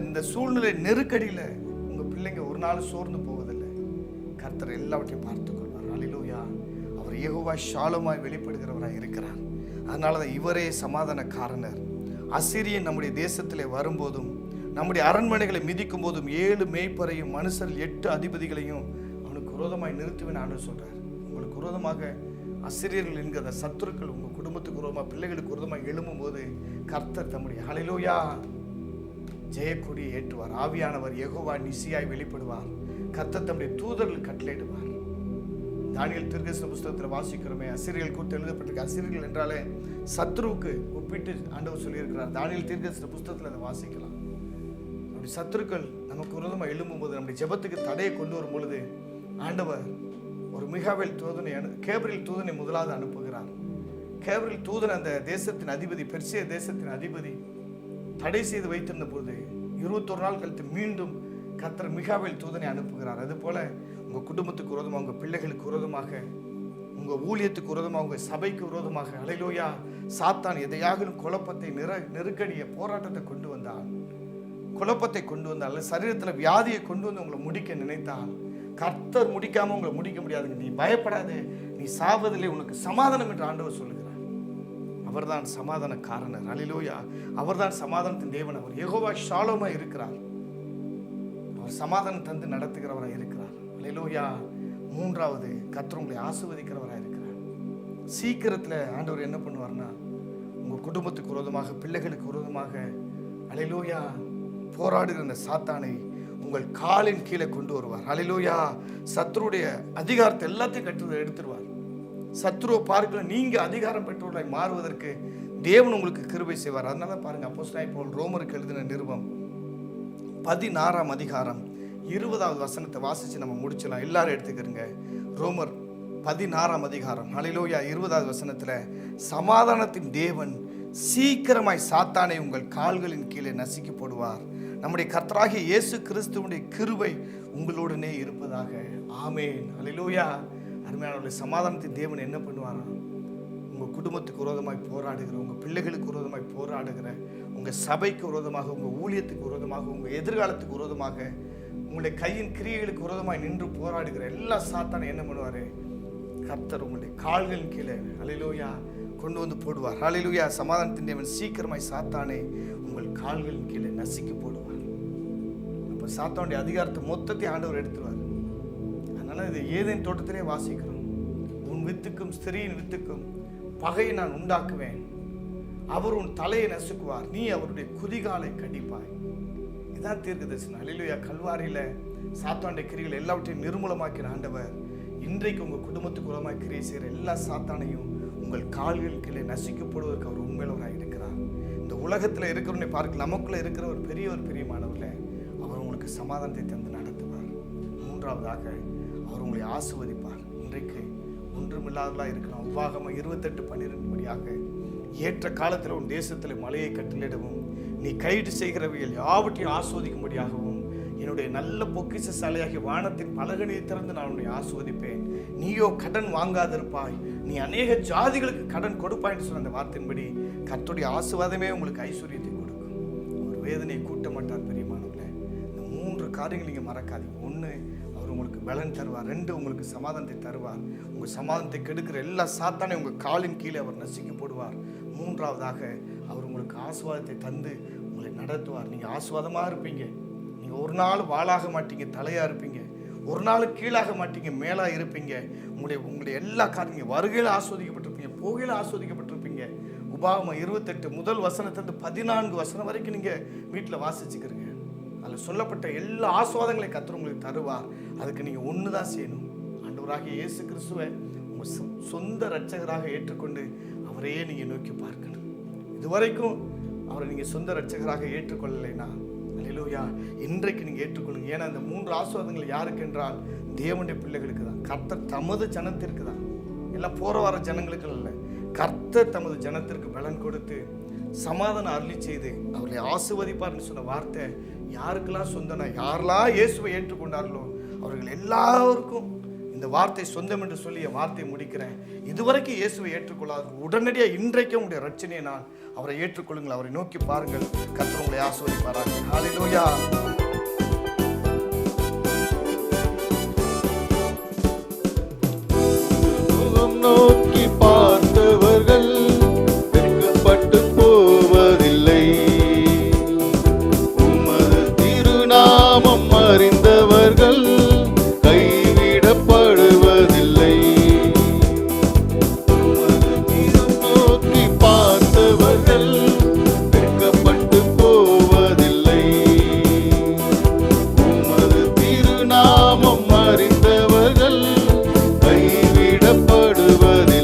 இந்த சூழ்நிலை நெருக்கடியில உங்க பிள்ளைங்க ஒரு நாள் சோர்ந்து போவதில்லை. கர்த்தர் எல்லாவற்றையும் பார்த்துக் கொள்வார். அல்லேலூயா. அவர் யெகோவா ஷாலோமாய் வெளிப்படுகிறவராய் இருக்கிறார். அதனாலதான் இவரே சமாதானக்காரனர். அசீரியன் நம்முடைய தேசத்திலே வரும்போதும், நம்முடைய அரண்மனைகளை மிதிக்கும் போதும் 7 மேய்ப்பரையும் மனுஷர் 8 அதிபதிகளையும் அவனுக்கு விரோதமாய் நிறுத்துவேன் ஆண்டு சொல்றார். உங்களுக்கு விரோதமாக அசீரியர்கள் என்கிற சத்துருக்கள் உங்க குடும்பத்துக்கு விரோதமாக, பிள்ளைகளுக்கு விரோதமாக எழும்பும் போது கர்த்தர் தம்முடைய அல்லேலூயா ஜெயக்கொடியை ஏற்றுவார். ஆவியானவர் யெகோவா நிசியாய் வெளிப்படுவார். கர்த்தர் தம்முடைய தூதர்கள் கட்டளையிடுவார். தானியேல் தீர்க்கதரிசன புஸ்தகத்தில் வாசிக்கிறோமே, அசீரியர்கள் குறித்து எழுதப்பட்டிருக்க. அசீரியர்கள் என்றாலே சத்ருவுக்கு ஒப்பிட்டு ஆண்டவர் சொல்லியிருக்கிறார். தானியேல் தீர்க்கதரிசன புஸ்தகத்தில் அதை வாசிக்கலாம். அப்படி சத்துருக்கள் நமக்கு விரோதமாக எழும்பும் போது, நம்முடைய ஜெபத்துக்கு தடையை கொண்டு வரும் பொழுது ஆண்டவர் ஒரு மிகாவேல் தூதனை, கேப்ரியேல் தூதனை முதலாவது அனுப்புகிறார். கேப்ரியேல் தூதன் அந்த தேசத்தின் அதிபதி, பெர்சிய தேசத்தின் அதிபதி தடை செய்து வைத்திருந்த போது 21 நாள் கழித்து மீண்டும் கர்த்தர் மிகாவேல் தூதனை அனுப்புகிறார். அதுபோல உங்க குடும்பத்துக்கு விரோதமாக, உங்க பிள்ளைகளுக்கு விரோதமாக, உங்க ஊழியத்துக்கு விரோதமாக, உங்க சபைக்கு விரோதமாக அல்லேலூயா சாத்தான் எதையாகிலும் குழப்பத்தை, நெருக்கடியை, போராட்டத்தை கொண்டு வந்தால், குழப்பத்தை கொண்டு வந்தால், சரீரத்தில் வியாதியை கொண்டு வந்து உங்களை முடிக்க நினைத்தால், கர்த்தர் முடிக்காம உங்களை முடிக்க முடியாதுங்க. நீ பயப்படாதே, நீ சாவதில்லை, உனக்கு சமாதானம் என்று ஆண்டவர் சொல்லுகிறார். அவர்தான் சமாதானக்காரனர். அல்லேலூயா. அவர்தான் சமாதானத்தின் தேவன். அவர் யெகோவா ஷாலோமாய் இருக்கிறார். அவர் சமாதானம் தந்து நடத்துகிறவராய் இருக்கிறார். அல்லேலூயா. 3வது, கர்த்தர் உங்களை ஆசீர்வதிக்கிறவராய் இருக்கிறார். சீக்கிரத்தில் ஆண்டவர் என்ன பண்ணுவார்னா, உங்க குடும்பத்துக்கு விரோதமாக, பிள்ளைகளுக்கு விரோதமாக அல்லேலூயா போராடுகிற அந்த சாத்தானை உங்கள் காலின் கீழே கொண்டு வருவார். அல்லேலூயா. சத்ருடைய அதிகாரத்தை எல்லாத்தையும் எடுத்துருவார். சத்ருவை பார்க்கல நீங்க அதிகாரம் பெற்றவர்களாய் மாறுவதற்கு தேவன் உங்களுக்கு கிருபை செய்வார். அதனால பாருங்க, அப்போஸ்தலனாகிய பவுல் ரோமருக்கு எழுதின நிருபம் 16ஆம் அதிகாரம் 20வது வசனத்தை வாசிச்சு நம்ம முடிச்சலாம். எல்லாரும் எடுத்துக்கிறங்க. ரோமர் 16ஆம் அதிகாரம் அல்லேலூயா 20வது வசனத்துல, சமாதானத்தின் தேவன் சீக்கிரமாய் சாத்தானை உங்கள் கால்களின் கீழே நசுக்கி போடுவார். நம்முடைய கர்த்தராகிய இயேசு கிறிஸ்துவினுடைய கிருபை உங்களோடனே இருப்பதாக. ஆமென். அல்லேலூயா. அருமையானவர்களே, சமாதானத்தின் தேவன் என்ன பண்ணுவாரா, உங்க குடும்பத்துக்கு விரோதமாய் போராடுகிற, உங்க பிள்ளைகளுக்கு விரோதமாய் போராடுகிற, உங்க சபைக்கு விரோதமாக, உங்க ஊழியத்துக்கு விரோதமாக, உங்க எதிர்காலத்துக்கு விரோதமாக, உங்களுடைய கையின் கிரியைகளுக்கு விரோதமாய் நின்று போராடுகிற எல்லா சாத்தானை என்ன பண்ணுவாரு, கர்த்தர் உங்களுடைய கால்களின் கீழே அல்லேலூயா கொண்டு வந்து போடுவார். அல்லேலூயா. சமாதானத்தின் தேவன் சீக்கிரமாய் சாத்தானை உங்கள் கால்களின் கீழே நசுக்கி போடுவார். அப்ப சாத்தானுடைய அதிகாரத்தை மொத்தத்தை ஆண்டவர் எடுத்துருவார். அதனால இது ஏதேன் தோட்டத்திலே வாசிக்கிறோம். உன் வித்துக்கும் ஸ்திரீயின் வித்துக்கும் பகையை நான் உண்டாக்குவேன், அவர் உன் தலையை நசுக்குவார், நீ அவருடைய குதிகாலை கடிப்பாய். இதான் தீர்க்கதரிசனம். அல்லேலூயா. கல்வாரியில சாத்தானுடைய கிரியைகள் எல்லாவற்றையும் நிர்மூலமாக்கிற ஆண்டவர் இன்றைக்கு உங்க குடும்பத்துக்கு உரமாய் கிரியை செய்கிற எல்லா சாத்தானையும் உங்கள் கால்கள் கீழே நசிக்கப்படுவதற்கு அவர் உண்மையிலவராக இருக்கிறார். இந்த உலகத்தில் இருக்கிறவனை பார்க்க நமக்குள்ள இருக்கிற ஒரு பிரியமானவர்களே, அவர் உங்களுக்கு சமாதானத்தை தந்து நடத்துவார். 3வதாக அவர் உங்களை ஆசீர்வதிப்பார். இன்றைக்கு ஒன்றுமில்லாதவர்களாக இருக்கலாம். உபாகமம் 28:12 படியாக, ஏற்ற காலத்தில் உன் தேசத்தில் மலையை கட்டளிடவும், நீ கைது செய்கிறவைகள் யாவற்றையும் ஆஸ்வதிக்கும்படியாகவும், என்னுடைய நல்ல பொக்கிஷ சாலையாகிய வானத்தின் பலகணியை திறந்து நான் உன்னை ஆஸ்வதிப்பேன். நீயோ கடன் வாங்காதிருப்பாய், நீ அநேக ஜாதிகளுக்கு கடன் கொடுப்பாய் என்று சொன்ன அந்த வார்த்தையின்படி கர்த்தருடைய ஆசீர்வாதமே உங்களுக்கு ஐஸ்வர்யத்தை கொடுக்கும். ஒரு வேதனையை கூட்ட மாட்டார். பெரியமானவர்களே, இந்த 3 காரியங்கள் நீங்கள் மறக்காதீங்க. ஒன்று, அவர் உங்களுக்கு பலன் தருவார். 2, உங்களுக்கு சமாதானத்தை தருவார். உங்கள் சமாதானத்தை கெடுக்கிற எல்லா சாத்தானை உங்கள் காலின் கீழே அவர் நசுக்கி போடுவார். 3வது, அவர் உங்களுக்கு ஆசீர்வாதத்தை தந்து உங்களை நடத்துவார். நீங்கள் ஆசீர்வாதமாக இருப்பீங்க. நீங்கள் ஒரு நாள் வாளாக மாட்டீங்க, தலையாக இருப்பீங்க. ஒரு நாள் கீழாக மாட்டீங்க, மேலாக இருப்பீங்க. உங்களுடைய எல்லா காரியங்களும் வருகையில் ஆஸ்வதிக்கப்பட்டிருப்பீங்க, போகையில் ஆஸ்வதிக்கப்பட்டிருப்பீங்க. உபாகமம் 28 முதல் வசனத்திலிருந்து 14 வசனம் வரைக்கும் நீங்கள் வீட்டில் வாசிச்சுக்கிறீங்க. அதில் சொல்லப்பட்ட எல்லா ஆசீர்வாதங்களையும் கர்த்தர் உங்களுக்கு தருவார். அதுக்கு நீங்கள் ஒன்று தான் செய்யணும். ஆண்டவராகிய இயேசு கிறிஸ்துவை உங்கள் சொந்த இரட்சகராக ஏற்றுக்கொண்டு அவரையே நீங்கள் நோக்கி பார்க்கணும். இதுவரைக்கும் அவரை நீங்கள் சொந்த இரட்சகராக ஏற்றுக்கொள்ளலைன்னா, அல்லேலூயா, இன்றைக்கு நீங்கள் ஏற்றுக்கொள்ளுங்க. ஏன்னா இந்த 3 ஆசீர்வாதங்கள் யாருக்கு என்றால் தேவனுடைய பிள்ளைகளுக்கு தான். கர்த்தர் தமது ஜனத்திற்கு தான், எல்லாம் போற வர ஜனங்களுக்கு இல்லை. கர்த்தர் தமது ஜனத்திற்கு பலன் கொடுத்து சமாதானம் அருளி செய்து அவர்களை ஆசீர்வதிப்பார்னு சொன்ன வார்த்தை யாருக்கெல்லாம் சொந்தனா, யாரெல்லாம் இயேசுவை ஏற்றுக்கொண்டார்களோ அவர்கள் எல்லாருக்கும் இந்த வார்த்தை சொந்தம் என்று சொல்லி என் வார்த்தையை முடிக்கிறேன். இதுவரைக்கும் இயேசுவை ஏற்றுக்கொள்ளாது உடனடியாக இன்றைக்கு உங்களுடைய ரட்சணையை நான் அவரை ஏற்றுக்கொள்ளுங்கள். அவரை நோக்கி பாருங்கள். கர்த்தர் உங்களை ஆசீர்வதிப்பாராக. ஹல்லேலூயா.
நோக்கி பார்த்தவர்கள் வெட்கப்பட்டு போவதில்லை. உமது திருநாமம் அறிந்தவர்கள் கைவிடப்படுவதில்லை. உமது திரு நோக்கி பார்த்தவர்கள் வெட்கப்பட்டு போவதில்லை. உமது திருநாமம் அறிந்தவர்கள் கைவிடப்படுவதில்லை.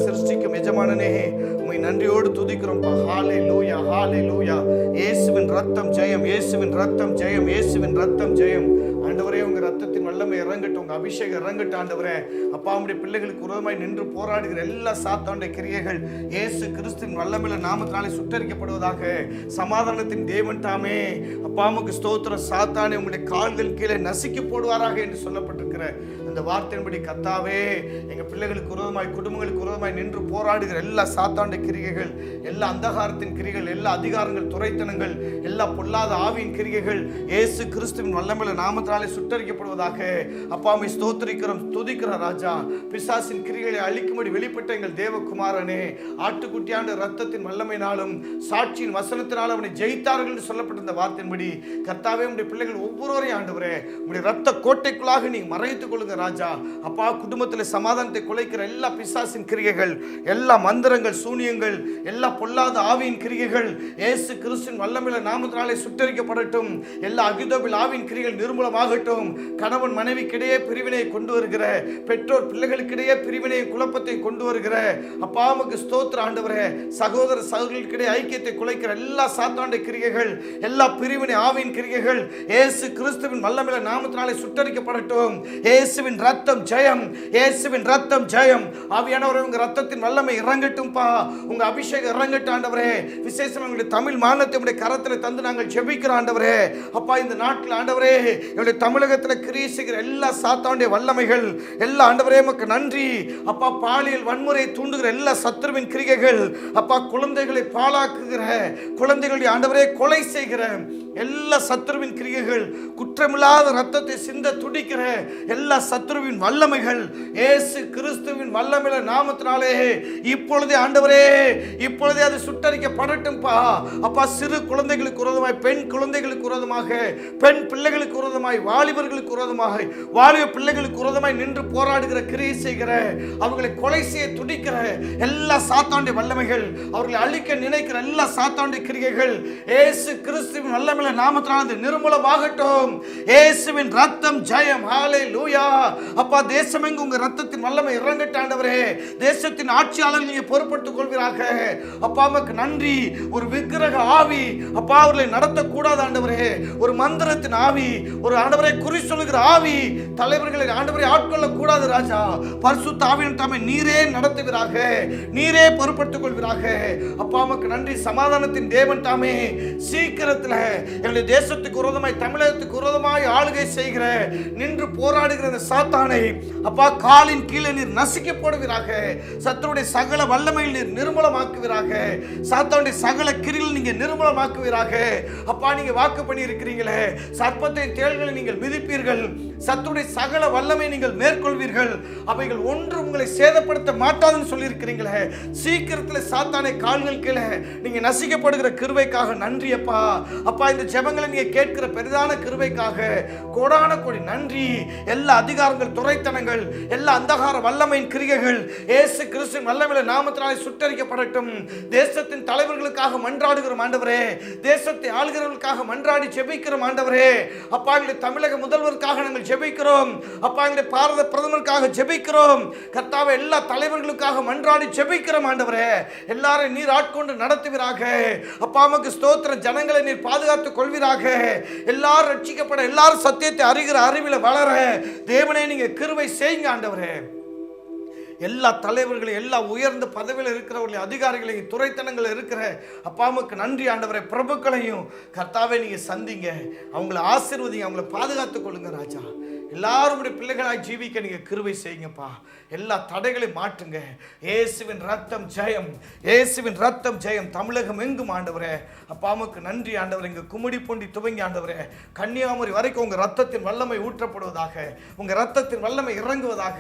சிருஷ்டிக்கும் எஜமானனே, உம்மை நன்றியோடு துதிக்கிறோம்ப்பா. ஹalleluya, ஹalleluya. இயேசுவின் ரத்தம் ஜெயம், இயேசுவின் ரத்தம் ஜெயம், இயேசுவின் ரத்தம் ஜெயம். ஆண்டவரே, உங்க ரத்தத்தின் வல்லமை இறங்கட்டும், உங்க அபிஷேகம் இறங்கட்டும். ஆண்டவரே, அப்பா, உம்முடைய பிள்ளைகளுக்கு விரோதமாய் நின்று போராடுகிற எல்லா சாத்தானுடைய கிரியைகள் இயேசு கிறிஸ்துவின் வல்லமையுள்ள நாமத்தினாலே சுட்டரிக்கப்படுவதாக. சமாதானத்தின் தேவன் தாமே, அப்பா உமக்கு ஸ்தோத்திரம். சாத்தானே, உங்களுடைய கால்கள் கீழே நசுக்கி போடுவாராக என்று சொல்லப்பட்டிருக்கிற அந்த வார்த்தையின்படி கர்த்தாவே, எங்க பிள்ளைகளுக்கு விரோதமாய், குடும்பங்களுக்கு விரோதமாய் நின்று போராடுகிற எல்லா சாத்தானுடைய கிரியைகள், எல்லா அந்தகாரத்தின் கிரியைகள், எல்லா அதிகாரங்கள், துரைத்தனங்கள், எல்லா பொல்லாத ஆவியின் கிரியைகள் இயேசு கிறிஸ்துவின் வல்லமையுள்ள நாமத்தினாலே சுட்டரிக்கப்படுவதாக. அப்பாவை ஸ்தோத்திரிக்கிறோம், துதிக்கிற ராஜா. பிசாசின் கிரியைகளை அழிக்கும்படி வெளிப்பட்ட எங்கள் தேவகுமாரனே, ஆட்டுக்குட்டியாண்ட ரத்தத்தின் வல்லமையினாலும் சாட்சியின் வசனத்தினாலும் அவனை ஜெயித்தார்கள் என்று சொல்லப்பட்ட இந்த வார்த்தையின்படி கர்த்தாவே, உடைய பிள்ளைகள் ஒவ்வொருவரையும் ஆண்டவரே உடைய ரத்த கோட்டைக்குள்ளாக நீங்க மறைத்துக் கொள்ளுங்க ராஜா. அப்பா, குடும்பத்தில் சமாதானத்தை குலைக்கிற எல்லா பிசாசின் கிரியைகள், எல்லா மந்திரங்கள், சூனியங்கள், எல்லா பொல்லாத ஆவியின் கிரியைகள் இயேசு கிறிஸ்துவின் வல்லமையுள்ள நாமத்தினாலே சுட்டரிக்கப்படட்டும். எல்லா அகிதோபில் ஆவியின் கிரியைகள் நிர்மூலமாகட்டும். கணவன் மனைவிக்கிடையே பிரிவினை கொண்டு வருகிற, பெற்றோர் பிள்ளைகளுக்கிடையே பிரிவினை குழப்பத்தை கொண்டு வருகிற, அப்பா உமக்கு ஸ்தோத்திர ஆண்டவரே, சகோதர சகோதரிகளுக்கிடையே ஐக்கியத்தை குலைக்கிற எல்லா சாத்தானுடைய கிரியைகள், எல்லா பிரிவினை ஆவியின் கிரியைகள் இயேசு கிறிஸ்துவின் வல்லமையுள்ள நாமத்தினாலே சுட்டரிக்கப்படட்டும். இயேசுவின் ரத்தம் ஜெயம், இயேசுவின் ரத்தம் ஜெயம். ஆவியானவரே, உங்க ரத்தத்தின் வல்லமை இறங்கட்டும்பா, உங்க அபிஷேகம் இறங்கட்டும் ஆண்டவரே. விசேஷமா எங்களுடைய தமிழ் மாநிலத்தை உடைய கரத்தில் தந்து நாங்கள் ஜெபிக்கிறோம் ஆண்டவரே. அப்பா, இந்த நாட்டில் ஆண்டவரே, எங்களுடைய தமிழகத்தில் கிரியை செய்கிற எல்லா சாத்தானுடைய வல்லமைகள் எல்லா ஆண்டவரே உமக்கு நன்றி. அப்பா, பாலியல் வன்முறை தூண்டுகிற எல்லா சத்துருவின் கிரிகைகள், அப்பா, குழந்தைகளை பாழாக்குகிற, குழந்தைகளுடைய ஆண்டவரே கொலை செய்கிற எல்லா சத்துருவின் கிரிகைகள், குற்றமில்லாத ரத்தத்தை சிந்த துடிக்கிற எல்லா சத்துருவின் வல்லமைகள் இயேசு கிறிஸ்துவின் வல்லமையுள்ள நாமத்தினாலே இப்பொழுதே ஆண்டவரே, இப்பொழுதே அது சுட்டரிக்கப்படட்டும்பா. அப்பா, சிறு குழந்தைகளுக்கு விரோதமாய், பெண் குழந்தைகளுக்கு விரோதமாக, பெண் பிள்ளைகளுக்கு விரோதமாய், வாலிபர்களுக்கு விரோதமாக, வாலிப பிள்ளைகளுக்கு விரோதமாய் நின்று போராடுகிற, கிரியை செய்கிற, அவர்களை கொலை செய்ய துடிக்கிற எல்லா சாத்தானுடைய வல்லமைகள், அவர்களை அழிக்க நினைக்கிற எல்லா சாத்தானுடைய கிரியைகள் இயேசு கிறிஸ்துவின் வல்லமையுள்ள நாமத்தினாலே நிர்மூலமாகட்டும். இயேசுவின் ரத்தம் ஜெயம். ஹalleluya. அப்பா, தேசமெங்கும் உங்க ரத்தத்தின் வல்லமை இறங்கட்டும் ஆண்டவரே. தேசத்தின் ஆட்சியாளர்கள் நீங்க பொறுப்படுத்திக் கொள்வீராக. அப்பா, உமக்கு நன்றி. ஒரு விக்கிரக ஆவி அப்பா அவர்களை நடத்தக்கூடாது ஆண்டவரே. ஒரு மந்திரத்தின் ஆவி, ஒரு ஆண்டவரை குறி சொல்லுகிற ஆவி தலைவர்களை ஆண்டவரை ஆட்கொள்ள கூடாது ராஜா. பரிசுத்த ஆவியின் தாமே நீரே நடத்துவீராக, நீரே பொறுப்படுத்திக் கொள்வீராக. அப்பா, உமக்கு நன்றி. சமாதானத்தின் தேவன் தாமே சீக்கிரத்தில் எங்களுடைய தேசத்துக்கு விரோதமாய், தமிழகத்துக்கு விரோதமாய் ஆளுகை செய்கிற, நின்று போராடுகிற அந்த சாத்தானை அப்பா காலின் கீழே நீர் நசுக்கி போடுவீராக. சத்துருடைய சகல வல்லமையில் நீர் நிர்மூலமாக்குவீராக. சாத்தானுடைய சகல கிரியில் நீங்க நிர்மூலமாக்குவீராக. அப்பா, நீங்க வாக்கு பண்ணி இருக்கிறீங்களே, சர்ப்பத்தை தேள்களை நீங்கள் மிதிப்பீர்கள், சத்துருடைய சகல வல்லமை நீங்கள் மேற்கொள்வீர்கள், அவைகள் ஒன்று உங்களை சேதப்படுத்த மாட்டாதுன்னு சொல்லி இருக்கிறீங்களே. சீக்கிரத்தில் சாத்தானை கால்கள் கீழே நீங்க நசிக்கப்படுகிற கிருபைக்காக நன்றி அப்பா. அப்பா, இந்த ஜெபங்களை நீங்க கேட்கிற பெரிதான கிருபைக்காக கோடான கோடி நன்றி. எல்லா அதிகாரங்கள், துரைத்தனங்கள், எல்லா அந்தகார வல்லமையின் கிரியைகள் இயேசு கிறிஸ்துவின் வல்லமையுள்ள நாமத்தினாலே சுட்டரிக்கப்படட்டும். தேசத்தின் தலைவர்களுக்காக மன்றாடுகிறோம் ஆண்டவரே. தேசத்தை ஆளுகிறவர்களுக்காக மன்றாடி ஜெபிக்கிறோம் ஆண்டவரே. அப்பா, எங்களுடைய தமிழக முதல்வருக்காக நாங்கள் ஜெபிக்கிறோம். அப்பா, எங்களுடைய பாரத பிரதமருக்காக ஜெபிக்கிறோம். கர்த்தாவே, எல்லா தலைவர்களுக்காக மன்றாடி ஜெபிக்கிறோம் ஆண்டவரே. எல்லாரும் நீர் ஆட்கொண்டு நடத்துவீராக. அப்பா, உமக்கு ஸ்தோத்திரம். ஜனங்களை நீர் பாதுகாத்துக் கொள்வீராக. எல்லாரும் ரட்சிக்கப்பட, எல்லாரும் சத்தியத்தை அறிகிற அறிவில் வளர தேவனே நீங்க கிருபை செய்யுங்க ஆண்டவரே. எல்லா தலைவர்களையும், எல்லா உயர்ந்த பதவியில் இருக்கிறவர்களையும், அதிகாரிகளையும், துறைத்தனங்கள் இருக்கிற அப்பாவுக்கு நன்றி ஆண்டவரை. பிரபுக்களையும் கர்த்தாவே நீங்க சந்திங்க, அவங்களை ஆசீர்வதிங்க, அவங்களை பாதுகாத்துக் கொள்ளுங்க ராஜா. எல்லாருடைய பிள்ளைகளாய் ஜீவிக்க நீங்க கிருபை செய்யுங்கப்பா. எல்லா தடைகளையும் மாற்றுங்க. இயேசுவின் ரத்தம் ஜெயம், இயேசுவின் ரத்தம் ஜெயம். தமிழகம் எங்கும் ஆண்டவரே அப்பாவுக்கு நன்றி ஆண்டவரே. இங்க கும்மிடி பூண்டி துவங்கி ஆண்டவரே கன்னியாகுமரி வரைக்கும் உங்க ரத்தத்தின் வல்லமை ஊற்றப்படுவதாக, உங்க ரத்தத்தின் வல்லமை இறங்குவதாக.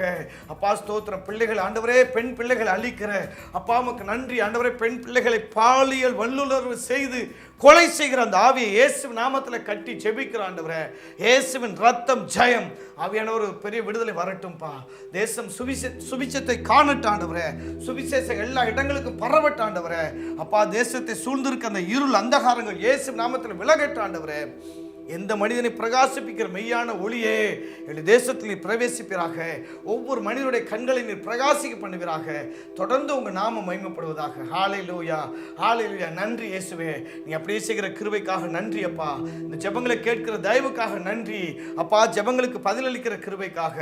அப்பா ஸ்தோத்திரம். பிள்ளைகள் ஆண்டவரே, பெண் பிள்ளைகளை அழிக்கிற அப்பாவுக்கு நன்றி ஆண்டவரே. பெண் பிள்ளைகளை பாலியல் வல்லுறவு செய்து கொலை செய்கிற அந்த ஆவியை இயேசு நாமத்தில் கட்டி ஜெபிக்கிற ஆண்டவரே. இயேசுவின் ரத்தம் ஜெயம். ஆவியானவர் பெரிய விடுதலை வரட்டும்பா. தேசம் சுவிசேஷத்தை காணட்டும் ஆண்டவரே. சுவிசேஷம் எல்லா இடங்களுக்கும் பரவட்டும் ஆண்டவரே. அப்பா, தேசத்தை சூழ்ந்திருக்க அந்த இருள் அந்தகாரங்கள் இயேசு நாமத்தில் விலகட்டும் ஆண்டவரே. எந்த மனிதனை பிரகாசிப்பிக்கிற மெய்யான ஒளியே என்னுடைய தேசத்தில் நீர் பிரவேசிப்பீராக. ஒவ்வொரு மனிதனுடைய கண்களை நீர் பிரகாசிக்க பண்ணுவீராக. தொடர்ந்து உங்கள் நாமம் மகிமைப்படுவதாக. ஹல்லேலூயா, ஹல்லேலூயா. நன்றி இயேசுவே, நீ அப்படியே செய்கிற கிருபைக்காக நன்றி அப்பா. இந்த ஜெபங்களை கேட்கிற தயவுக்காக நன்றி அப்பா. ஜெபங்களுக்கு பதிலளிக்கிற கிருபைக்காக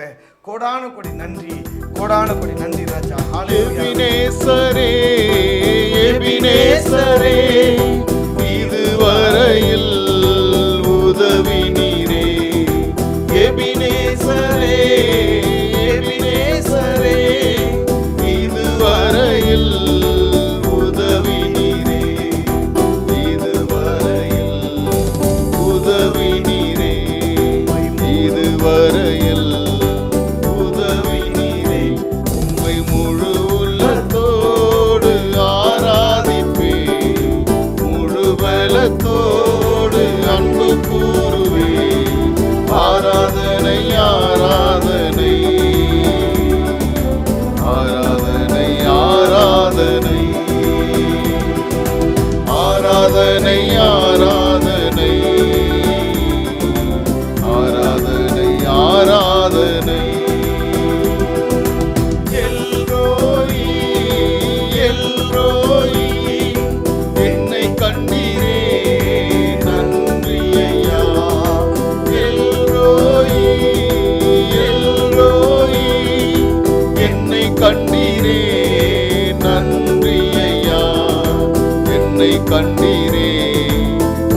கோடான கொடி நன்றி, கோடான கொடி நன்றி ராஜா.
எபினேசரே, எபினேசரே, இதுவரையில் உதவி நீரே. எபினேசரே, எபினேசரே, இதுவரையில் உதவி நீரே. இதுவரையில் உதவி நீரே. இதுவரையில் உதவி நீரே. உம்மை முழு உள்ளத்தோடு ஆராதிப்பே, முழு பலத்தோடு அன்பு கூறுவே. ஆராதனை, ஆராதனை, ஆராதனை, ஆராதனை, ஆராதனை, ஆராதனை, ஆராதனை, ஆராதனை. எல்ரோயி, எல்ரோயி, என்னை கண்டீரே நன்றி ஐயா. எல்ரோயி, எல்ரோயி, என்னை கண்டீரே நன்றி ஐயா. என்னை கண்டீரே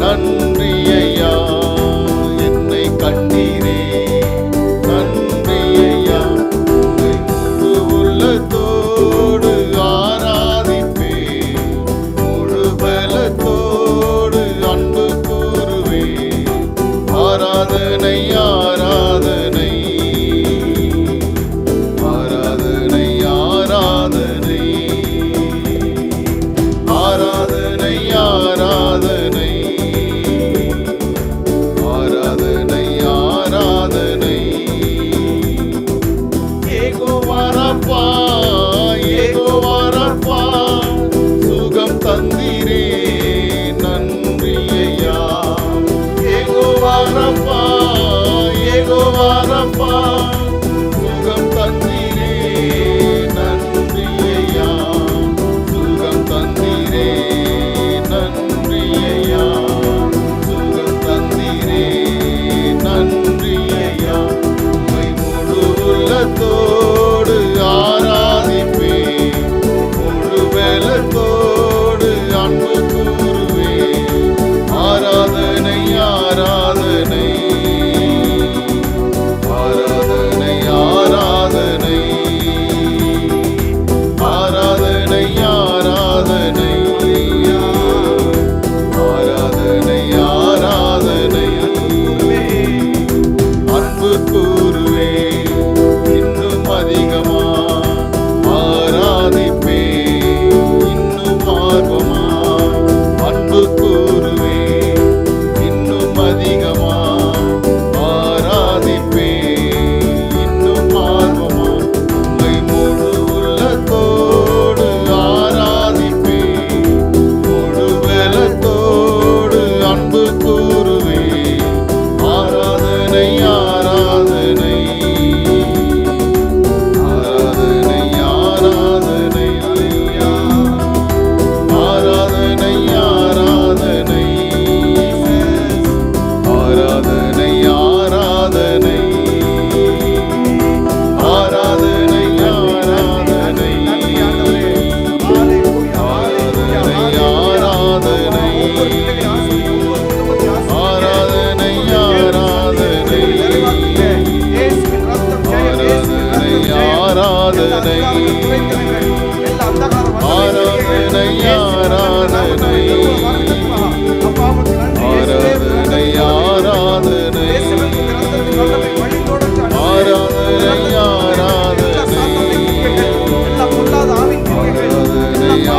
நன்றி ஐயா. என்னை கண்டீரே நன்றி ஐயா. உம்மை முழு உள்ளத்தோடு ஆராதிப்பே, முழு பலத்தோடு அன்பு கூறுவே. ஆராதனை, ஆராதனை, ஆராதனை, ஆராதனை, ஆராதனை, ஆராதனை, ஆராதனை, ஆராதனை. யெகோவா ரப்பா, யெகோவா ரப்பா, சுகம் தந்தீரே நன்றி ஐயா. யெகோவா ரப்பா, யெகோவா ரப்பா, சுகம் தந்தீரே நன்றி ஐயா. சுகம் தந்தீரே நன்றி ஐயா. சுகம் தந்தீரே நன்றி ஐயா. உம்மை முழு உள்ளத்தோடு ஆராதிப்பே, முழு பலத்தோடு அன்பு கூறுவே. ஆராதனை, ஆராதனை, ஆராதனை, ஆராதனை, ஆராதனை, ஆராதனை, ஆராதனை, ஆராதனை. அன்பு கூறுவே, இன்னும் அதிகமா ஆராதிப்பே, இன்னும் ஆர்வமா அன்பு கூறுவே. இன்னும் அதிகமா ஆராதிப்பே, இன்னும் ஆர்வமா. உம்மை முழு உள்ளத்தோடு ஆராதிப்பே, முழு பலத்தோடு அன்பு கூறுவே. ஆராதனை, ஆராதனை, ஆராதனை, ஆராதனை, ஆராதனை, ஆராதனை, ஆராதனை, ஆராதனை, ஆராதனை, ஆராதனை, ஆராதனை, ஆராதனை, ஆராதனை, ஆராதனை, ஆராதனை, ஆராதனை, ஆராதனை,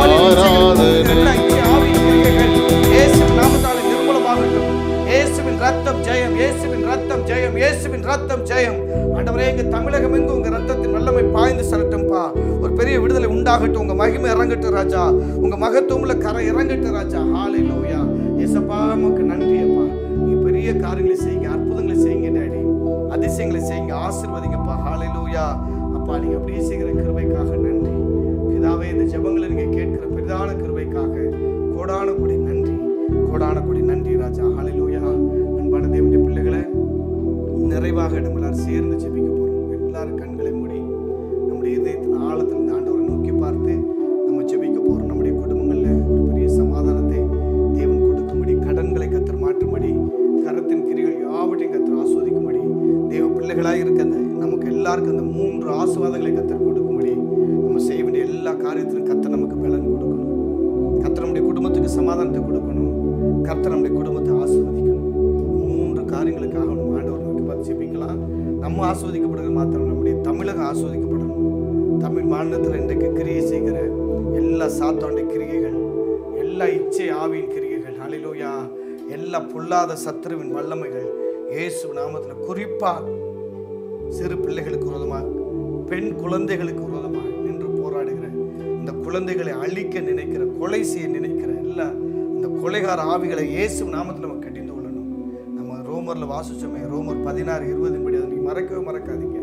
ஆராதனை, ஆராதனை,
இயேசுவின் ரத்தம் ஜெயம், இயேசுவின் ரத்தம் ஜெயம், இயேசுவின் ரத்தம் ஜெயம். ஆண்டவரே, எங்க தமிழகம் எங்கும் உங்க ரத்தத்தின் வல்லமை பாய்ந்து செல்லட்டும்பா. ஒரு பெரிய விடுதலை உண்டாகட்டும். உங்க மகிமை இறங்கட்டும் ராஜா. உங்க மகத்துவம்ல கரை இறங்கட்டும் ராஜா. ஹல்லேலூயா. இயேசப்பா, உமக்கு நன்றி அப்பா. நீ பெரிய பெரிய காரியங்களை செய்யுங்க, அற்புதங்களை செய்யுங்க டாடி, அதிசயங்களை செய்யுங்க, ஆசீர்வதிங்கப்பா. ஹல்லேலூயா. அப்பா நீங்க அப்படியே செய்கிற கிருபைக்காக நன்றி பிதாவே. இந்த ஜெபங்களை நீங்க கேட்கிற பிரதான கிருபைக்காக கோடான கொடி நன்றி, கோடான கொடி நன்றி ராஜா. ஹல்லேலூயா. அன்பான தேவனுடைய பிள்ளைகளை, நிறைவாக நம்ம எல்லாரும் சேர்ந்து ஜெபிக்க போறோம். எல்லாரும் கண்களை மூடி நம்முடைய இதயத்தின் ஆழத்திலிருந்து ஆண்டவரை நோக்கி பார்த்து நம்ம ஜெபிக்க போறோம். நம்முடைய குடும்பங்கள்ல ஒரு பெரிய சமாதானத்தை தேவன் கொடுக்கும்படி, கடன்களை கர்த்தர் மாற்றும்படி, கரத்தின் கிரிகள் யாவற்றையும் கர்த்தர் ஆஸ்வதிக்கும்படி, தேவ பிள்ளைகளாக இருக்க நமக்கு எல்லாருக்கும் அந்த 3 ஆசீர்வாதங்களை கர்த்தர் கொடுக்கும்படி, நம்ம செய்ய வேண்டிய எல்லா காரியத்திலும் கர்த்தர் நமக்கு பலன் கொடுக்கணும். கர்த்தர் நம்முடைய குடும்பத்துக்கு சமாதானத்தை கொடுக்கணும். கர்த்தர் நம்முடைய குடும்பத்தை ஆசீர்வதிக்கணும். 3 காரியங்களுக்காக நம்ம ஆண்டவர் நோக்கி பார்த்து ஜெபிக்கலாம். நம்ம ஆஸ்வதிக்கப்படுறது மாத்திரம் நம்முடைய தமிழகம் ஆஸ்வதிக்கப்படணும். தமிழ் மாநிலத்தில் இன்றைக்கு கிரியை செய்கிற எல்லா சாத்தாண்ட கிரியைகள், எல்லா இச்சை ஆவியின் கிரியைகள், ஹல்லேலூயா, எல்லா பொல்லாத சத்துருவின் வல்லமைகள் இயேசு நாமத்தில், குறிப்பா சிறு பிள்ளைகளுக்கு விரோதமாக, பெண் குழந்தைகளுக்கு விரோதமாக நின்று போராடுகிற, இந்த குழந்தைகளை அழிக்க நினைக்கிற, கொலை செய்ய நினைக்கிற எல்லா இந்த கொலைகார ஆவிகளை இயேசு நாமத்தில் நம்ம கடிந்து கொள்ளணும். நம்ம ரோமர்ல வாசிச்சோமே, ரோமர் 16:20 படி, அதை நீங்க மறக்கவே மறக்காதீங்க.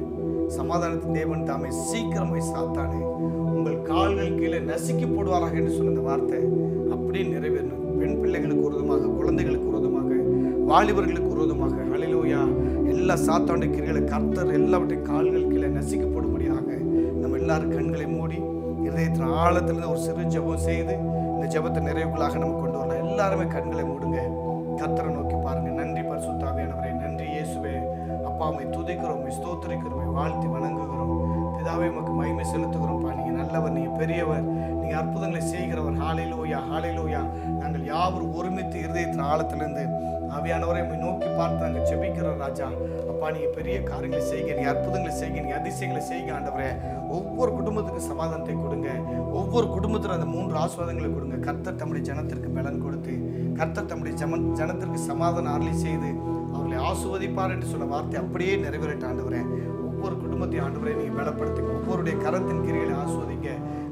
சமாதானத்தின் தேவன் தாமே சீக்கிரமாய் சாத்தானே உங்கள் கால்கள் கீழே நசுக்கி போடுவாராக என்று சொன்ன இந்த வார்த்தை அப்படியே நிறைவேறணும். பெண் பிள்ளைகளுக்கு விரோதமாக, குழந்தைகளுக்கு விரோதமாக, வாலிபர்களுக்கு விரோதமாக, ஹல்லேலூயா, எல்லா சாத்தாண்ட கிரிகளை கர்த்தர் எல்லாவற்றையும் கால்கள் கீழே நசுக்கி போடும்படியாக நம்ம எல்லாரும் கண்களை மூடி இதயத்தின் ஆழத்திலிருந்து ஒரு சிறு ஜெபம் செய்து இந்த ஜெபத்தை நிறைவுக்குள்ளாக நம்ம கொண்டு வரலாம். எல்லாருமே கண்களை மூடுங்க, கர்த்தரை நோக்கி பாருங்க. நன்றி பரிசுத்த ஆவியானவரே, நன்றி இயேசுவே. அப்பா உம்மை துதிக்கிறோம், ஸ்தோத்திரிக்கிறோம், வாழ்த்தி வணங்குகிறோம். பிதாவே உமக்கு மகிமை செலுத்துகிறோம்ப்பா. நீங்க நல்லவர், நீங்க பெரியவர், நீங்க அற்புதங்களை செய்கிறவர். ஹல்லேலூயா, ஹல்லேலூயா. நாங்கள் யாவரும் ஒருமித்து இருதயத்தின் ஆழத்திலிருந்து ஆவியானவரை உம்மை நோக்கி பார்த்து நாங்கள் ஜெபிக்கிறோம் ராஜா. அப்பா நீங்க பெரிய காரியங்களை செய்யுங்க, நீங்க அற்புதங்களை செய்யுங்க, நீங்க அதிசயங்களை செய்யுங்க ஆண்டவரே. ஒவ்வொரு குடும்பத்துக்கு சமாதானத்தை கொடுங்க, ஒவ்வொரு குடும்பத்தில் அந்த 3 ஆசீர்வாதங்களை கொடுங்க. கர்த்தர் தம்முடைய ஜனத்திற்கு பலன் கொடுத்து, கர்த்தர் தம்முடைய ஜனத்திற்கு சமாதானம் அருளி செய்து அவர்களை ஆசீர்வதிப்பார் என்று சொன்ன வார்த்தை அப்படியே நிறைவேறட்ட ஆண்டவரே. ஒவ்வொரு குடும்பத்தையும் ஆண்டவரை நீங்க பலப்படுத்துங்க, ஒவ்வொருடைய கரத்தின் கிரிகளை ஆஸ்வதிங்க,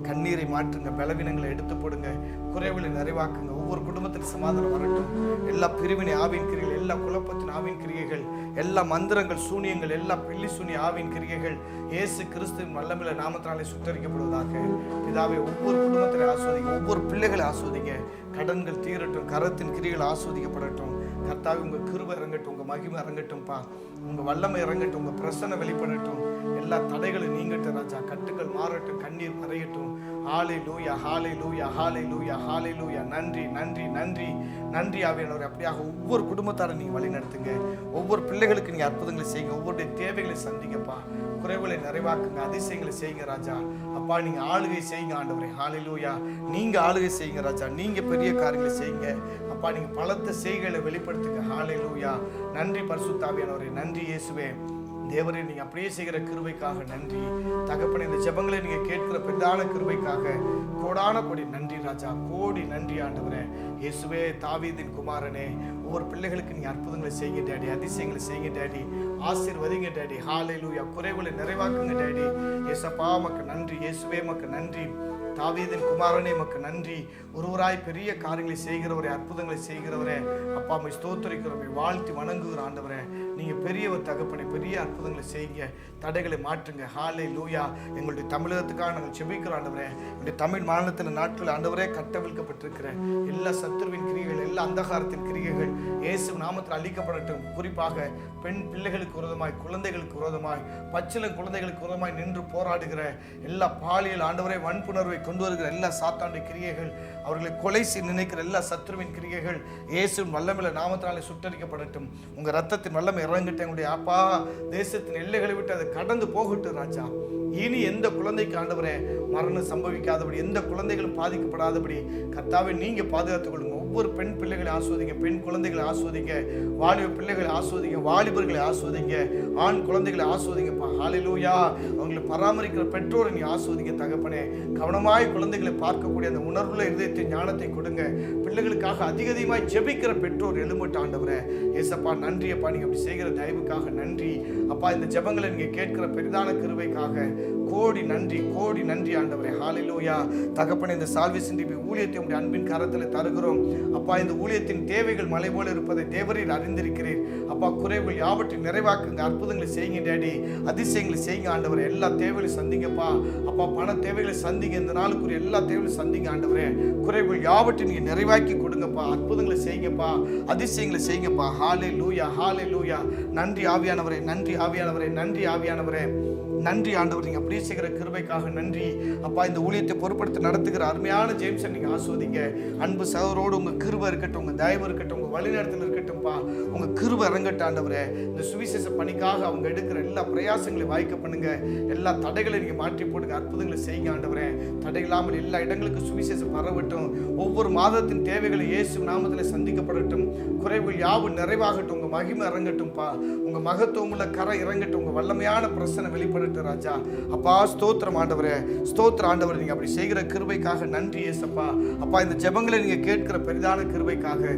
கண்ணீரை மாற்றுங்க, பலவீனங்களை எடுத்து போடுங்க, குறைவுகளை நிறைவாக்குங்க. ஒவ்வொரு குடும்பத்தில் சமாதானம் வரட்டும். எல்லா பிரிவினை ஆவின் கிரிகள், எல்லா குழப்பத்தின் ஆவின் கிரியைகள், எல்லா மந்திரங்கள், சூனியங்கள், எல்லா பில்லி சூனிய ஆவின் கிரியைகள் இயேசு கிறிஸ்துவின் வல்லமையுள்ள நாமத்தினாலே சுத்தரிக்கப்படுவதாக. பிதாவே ஒவ்வொரு குடும்பத்திலே ஆஸ்வதிங்க, ஒவ்வொரு பிள்ளைகளை ஆஸ்வதிங்க. கடன்கள் தீரட்டும், கரத்தின் கிரிகள் ஆஸ்வதிக்கப்படட்டும். கர்த்தாவே உங்க கிருபை இறங்கட்டும், உங்க மகிமை இறங்கட்டும்பா, உங்க வல்லமை இறங்கட்டும், உங்க பிரசன்ன வெளிப்படட்டும். எல்லா தடைகளும் நீங்கட்டும் ராஜா, கட்டுகள் மாறட்டும், கண்ணீர் மறையட்டும். ஹல்லேலூயா, ஹல்லேலூயா, ஹல்லேலூயா, ஹல்லேலூயா. நன்றி நன்றி நன்றி நன்றி ஆவியானவரே. அப்படியாக ஒவ்வொரு குடும்பத்தாரை நீங்க வழி நடத்துங்க, ஒவ்வொரு பிள்ளைகளுக்கு நீங்க அற்புதங்களை செய்யுங்க, ஒவ்வொருடைய தேவைகளை சந்திங்கப்பா, குறைவுகளை நிறைவாக்குங்க, அதிசயங்களை செய்யுங்க ராஜா. அப்பா நீங்க ஆளுகை செய்யுங்க ஆண்டவரே. ஹல்லேலூயா, நீங்க ஆளுகை செய்யுங்க ராஜா, நீங்க பெரிய காரியங்களை செய்யுங்க அப்பா, நீங்க பலத்த செய்கைகளை வெளிப்படுத்துங்க. ஹல்லேலூயா. நன்றி பரிசுத்த ஆவியானவரே, நன்றி இயேசுவே. தேவரே நீங்க அப்படியே செய்கிற கிருபைக்காக நன்றி தகப்பனே. இந்த ஜெபங்களை நீங்க கேட்கிற பிரதான கிருபைக்காக கோடான கோடி நன்றி ராஜா, கோடி நன்றி ஆண்டவரே. இயேசுவே, தாவீதின் குமாரனே, ஒவ்வொரு பிள்ளைகளுக்கு நீங்க அற்புதங்களை செய்யுங்க டேடி, அதிசயங்களை செய்யுங்க டேடி, ஆசீர்வதிங்க டேடி. ஹல்லேலூயா. குறைவுகளை நிறைவாக்குங்க டேடி. இயேசப்பா உமக்கு நன்றி, இயேசுவே உமக்கு நன்றி. தாவீதின் குமாரனே உமக்கு நன்றி. ஒருவராய் பெரிய காரியங்களை செய்கிறவரே, அற்புதங்களை செய்கிறவரே, அப்பா உம்மை ஸ்தோத்திரிக்கிறோம், வாழ்த்தி வணங்குகிற ஆண்டவரே. நீங்க பெரியவர் தகப்பனே, பெரிய அற்புதங்களை செய்யுங்க, தடைகளை மாற்றுங்க. ஹல்லேலூயா. எங்களுடைய தமிழகத்துக்காக நாங்கள் ஜெபிக்கிறோம் ஆண்டவரே. எங்களுடைய தமிழ் மாநிலத்தில் நாட்கள் ஆண்டவரே கட்டவிழ்க்கப்பட்டிருக்கிற எல்லா சத்துருவின் கிரியைகள், எல்லா அந்தகாரத்தின் கிரியைகள் இயேசு நாமத்தில் அழிக்கப்படட்டும். குறிப்பாக பெண் பிள்ளைகளுக்கு விரோதமாய், குழந்தைகளுக்கு விரோதமாய், பச்சிளம் குழந்தைகளுக்கு விரோதமாய் நின்று போராடுகிற எல்லா பாலியல் ஆண்டவரே வன்புணர்வை கொண்டு வருகிற எல்லா சாத்தாண்ட கிரியைகள், அவர்களை கொலை செய்ய நினைக்கிற எல்லா சத்துருவின் கிரியைகள் இயேசுவின் வல்லமையுள்ள நாமத்தினாலே சுட்டரிக்கப்படட்டும். உங்க ரத்தத்தின் வல்லமை இறங்கட்டும். எங்களுடைய அப்பா தேசத்தின் எல்லைகளை விட்டு அதை கடந்து போகட்டும் ராஜா. இனி எந்த குழந்தைக்கு ஆண்டவரே மரணம் சம்பவிக்காதபடி, எந்த குழந்தைகளும் பாதிக்கப்படாதபடி கர்த்தாவே நீங்க பாதுகாத்துக் கொள்ளுங்க. ஒவ்வொரு பெண் பிள்ளைகளை ஆஸ்வதிங்க, பெண் குழந்தைகளை ஆஸ்வதிங்க, வாலிப பிள்ளைகளை ஆஸ்வதிங்க, வாலிபர்களை ஆஸ்வதிங்க, ஆண் குழந்தைகளை ஆஸ்வதிங்கப்பா. ஹல்லேலூயா. அவங்களை பராமரிக்கிற பெற்றோரை நீ ஆஸ்வதிங்க தகப்பனே. கவனமாய் குழந்தைகளை பார்க்கக்கூடிய அந்த உணர்வுள்ள இதயத்தை, ஞானத்தை கொடுங்க. பிள்ளைகளுக்காக அதிகமாய் ஜெபிக்கிற பெற்றோர் எழும்பட்டு ஆண்டவரே. ஏசப்பா நன்றி அப்பா, நீங்க அப்படி செய்கிற தயவுக்காக நன்றி அப்பா. இந்த ஜெபங்களை நீங்க கேட்கிற பெரிதான கிருபைக்காக கோடி நன்றி, கோடி நன்றி ஆண்டவரே. ஹல்லேலூயா. தகப்பனே, இந்த சால்வேஷன் டிவி ஊழியத்தை உடைய அன்பின் கரத்தில் தருகிறோம் அப்பா. இந்த ஊழியத்தின் தேவைகள் மலை போல இருப்பதை தேவரீர் அறிந்திருக்கிறீர் அப்பா. குறைவுகள் யாவற்றை நிறைவாக்குங்க, அற்புதங்களை செய்யுங்க டேடி, அதிசயங்களை செய்யுங்க ஆண்டவரே. எல்லா தேவைகளையும் சந்திங்கப்பா அப்பா. பண தேவைகளை சந்திங்க, இந்த நாளுக்குரிய எல்லா தேவைகளையும் சந்திங்க ஆண்டவரே. குறைவுகள் யாவற்றை நீங்க நிறைவாக்கி கொடுங்கப்பா, அற்புதங்களை செய்யுங்கப்பா, அதிசயங்களை செய்யுங்கப்பா. ஹல்லேலூயா, ஹல்லேலூயா. நன்றி ஆவியானவரே, நன்றி ஆவியானவரே, நன்றி ஆவியானவரே, நன்றி ஆண்டவர். நீங்க அப்படியே செய்கிற கிருபைக்காக நன்றி அப்பா. இந்த ஊழியத்தை பொறுப்படுத்தி நடத்துகிற அருமையான ஜேம்ஸை நீங்க ஆஸ்வதிங்க. அன்பு சகோதரோடு உங்க கிருபை இருக்கட்டும், உங்க தயவு இருக்கட்டும், உங்க வழிநடத்தல் இருக்கட்டும்பா. உங்க கிருபை இறங்கட்டும் ஆண்டவரே. இந்த சுவிசேஷ பணிக்காக அவங்க எடுக்கிற எல்லா பிரயாசங்களையும் வாய்க்க பண்ணுங்க. எல்லா தடைகளை நீங்க மாற்றி போடுங்க, அற்புதங்களை செய்யுங்க ஆண்டவரே. தடை இல்லாமல் எல்லா இடங்களுக்கும் சுவிசேஷம் பரவட்டும். ஒவ்வொரு மாதத்தின் தேவைகளை இயேசு நாமத்தில் சந்திக்கப்படட்டும். குறைவுகள் யாவும் நிறைவாகட்டும். உங்க மகிமை இறங்கட்டும்பா. உங்க மகத்துவம் உள்ள கரை இறங்கட்டும். உங்க வல்லமையான பிரசனை வெளிப்படட்டும் ராஜா. அப்பா ஸ்தோத்திரம் ஆண்டவரே, ஸ்தோத்திரம் ஆண்டவரே. நீங்க அப்படி செய்கிற கிருபைக்காக நன்றி இயேசப்பா. அப்பா, இந்த ஜெபங்களை நீங்க கேட்கிற பெரிதான கிருபைக்காக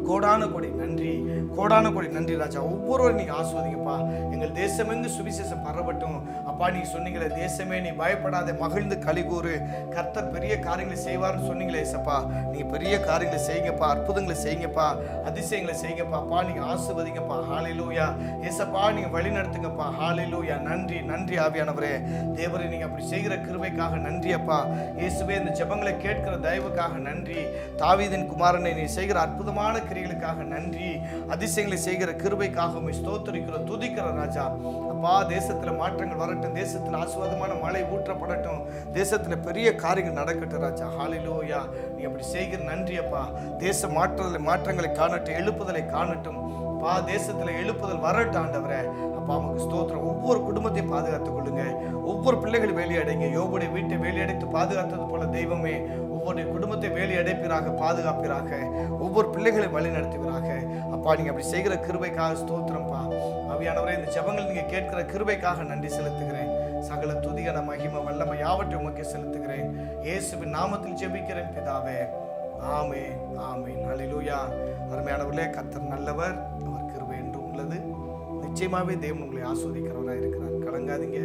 கோடான கோடி நன்றி, கோடான கோடி நன்றி ராஜா. ஒவ்வொருவரும் நீங்க ஆஸ்வதிங்கப்பா. எங்கள் தேசமெங்கு சுவிசேஷம் பரவட்டும் அப்பா. நீங்க சொன்னீங்களே, தேசமே நீ பயப்படாத, மகிழ்ந்து களிகூறு, கர்த்தர் பெரிய காரியங்களை செய்வார்னு சொன்னீங்களே ஏசப்பா. நீங்க பெரிய காரியங்களை செய்யுங்கப்பா, அற்புதங்களை செய்யுங்கப்பா, அதிசயங்களை செய்யுங்கப்பா. அப்பா நீங்க ஆசீர்வதிங்கப்பா. ஹல்லேலூயா ஏசப்பா. நீங்க வழி நடத்துங்கப்பா. ஹல்லேலூயா. நன்றி, நன்றி ஆவியானவரே. தேவரே, நீங்க அப்படி செய்கிற கிருபைக்காக நன்றி அப்பா. இயேசுவே, இந்த ஜெபங்களை கேட்கிற தயவுக்காக நன்றி. தாவீதின் குமாரனை நீ செய்கிற அற்புதமான கிரியைகளுக்காக நன்றி. அதிசயங்களை செய்கிற கிருபைக்காக உம்மை ஸ்தோத்திரிக்கிறோம், துதிக்கிறோம் ராஜா. அப்பா, தேசத்துல மாற்றங்கள் வரட்டும், தேசத்துல ஆசீர்வாதமான மழை ஊற்றப்படட்டும், தேசத்துல பெரிய காரியங்கள் நடக்கட்டும் ராஜா. ஹல்லேலூயா. நீ அப்படி செய்கிற நன்றி அப்பா. தேச மாற்றங்களை காணட்டும், எழுப்புதலை காணட்டும் அப்பா. தேசத்துல எழுப்புதல் வரட்டும் ஆண்டவரே. அப்பா நமக்கு ஸ்தோத்திரம். ஒவ்வொரு குடும்பத்தையும் பாதுகாத்துக் கொள்ளுங்க. ஒவ்வொரு பிள்ளைகளும் வேலையடைங்க. யோபுடைய வீட்டை வேலையடைத்து பாதுகாத்தது போல தெய்வமே ஒவ்வொரு குடும்பத்தை வேலையடைப்பீராக, பாதுகாப்பீராக, ஒவ்வொரு பிள்ளைகளை வழி நடத்துவீராக. அப்பா நீங்க அப்படி செய்கிற கிருபைக்காக ஸ்தோத்திரம்ப்பா. ஆவியானவரே, இந்த ஜெபங்கள் நீங்க கேட்கிற கிருபைக்காக நன்றி செலுத்துகிறேன். சகல துதிகன மகிமை வல்லமை யாவற்றையும் உமக்கு செலுத்துகிறேன். இயேசுவின் நாமத்தில் ஜெபிக்கிறேன் பிதாவே. ஆமென், ஆமென். ஹல்லேலூயா. அருமையானவர்களே, கர்த்தர் நல்லவர், அவர் கிருபை என்றும் உள்ளது. நிச்சயமாகவே தேவன் உங்களை ஆஸ்வதிக்கிறவராக இருக்கிறார். கலங்காதீங்க,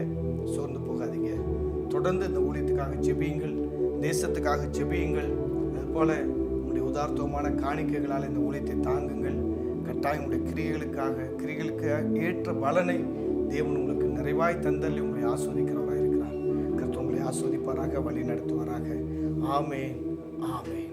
சோர்ந்து போகாதீங்க. தொடர்ந்து இந்த ஊழியத்துக்காக ஜெபியுங்கள், தேசத்துக்காக ஜெபியுங்கள். அதுபோல உங்களுடைய உதார்த்தமான காணிக்கைகளால் இந்த ஊழியத்தை தாங்குங்கள். கட்டாயம் உங்களுடைய கிரியைகளுக்கு ஏற்ற பலனை தேவன் உங்களுக்கு நிறைவாய் தந்தல் உங்களை ஆஸ்வதிக்கிறவராக இருக்கிறார். கர்த்தர் உங்களை ஆஸ்வதிப்பாராக, வழி நடத்துவாராக. ஆமென், ஆமென்.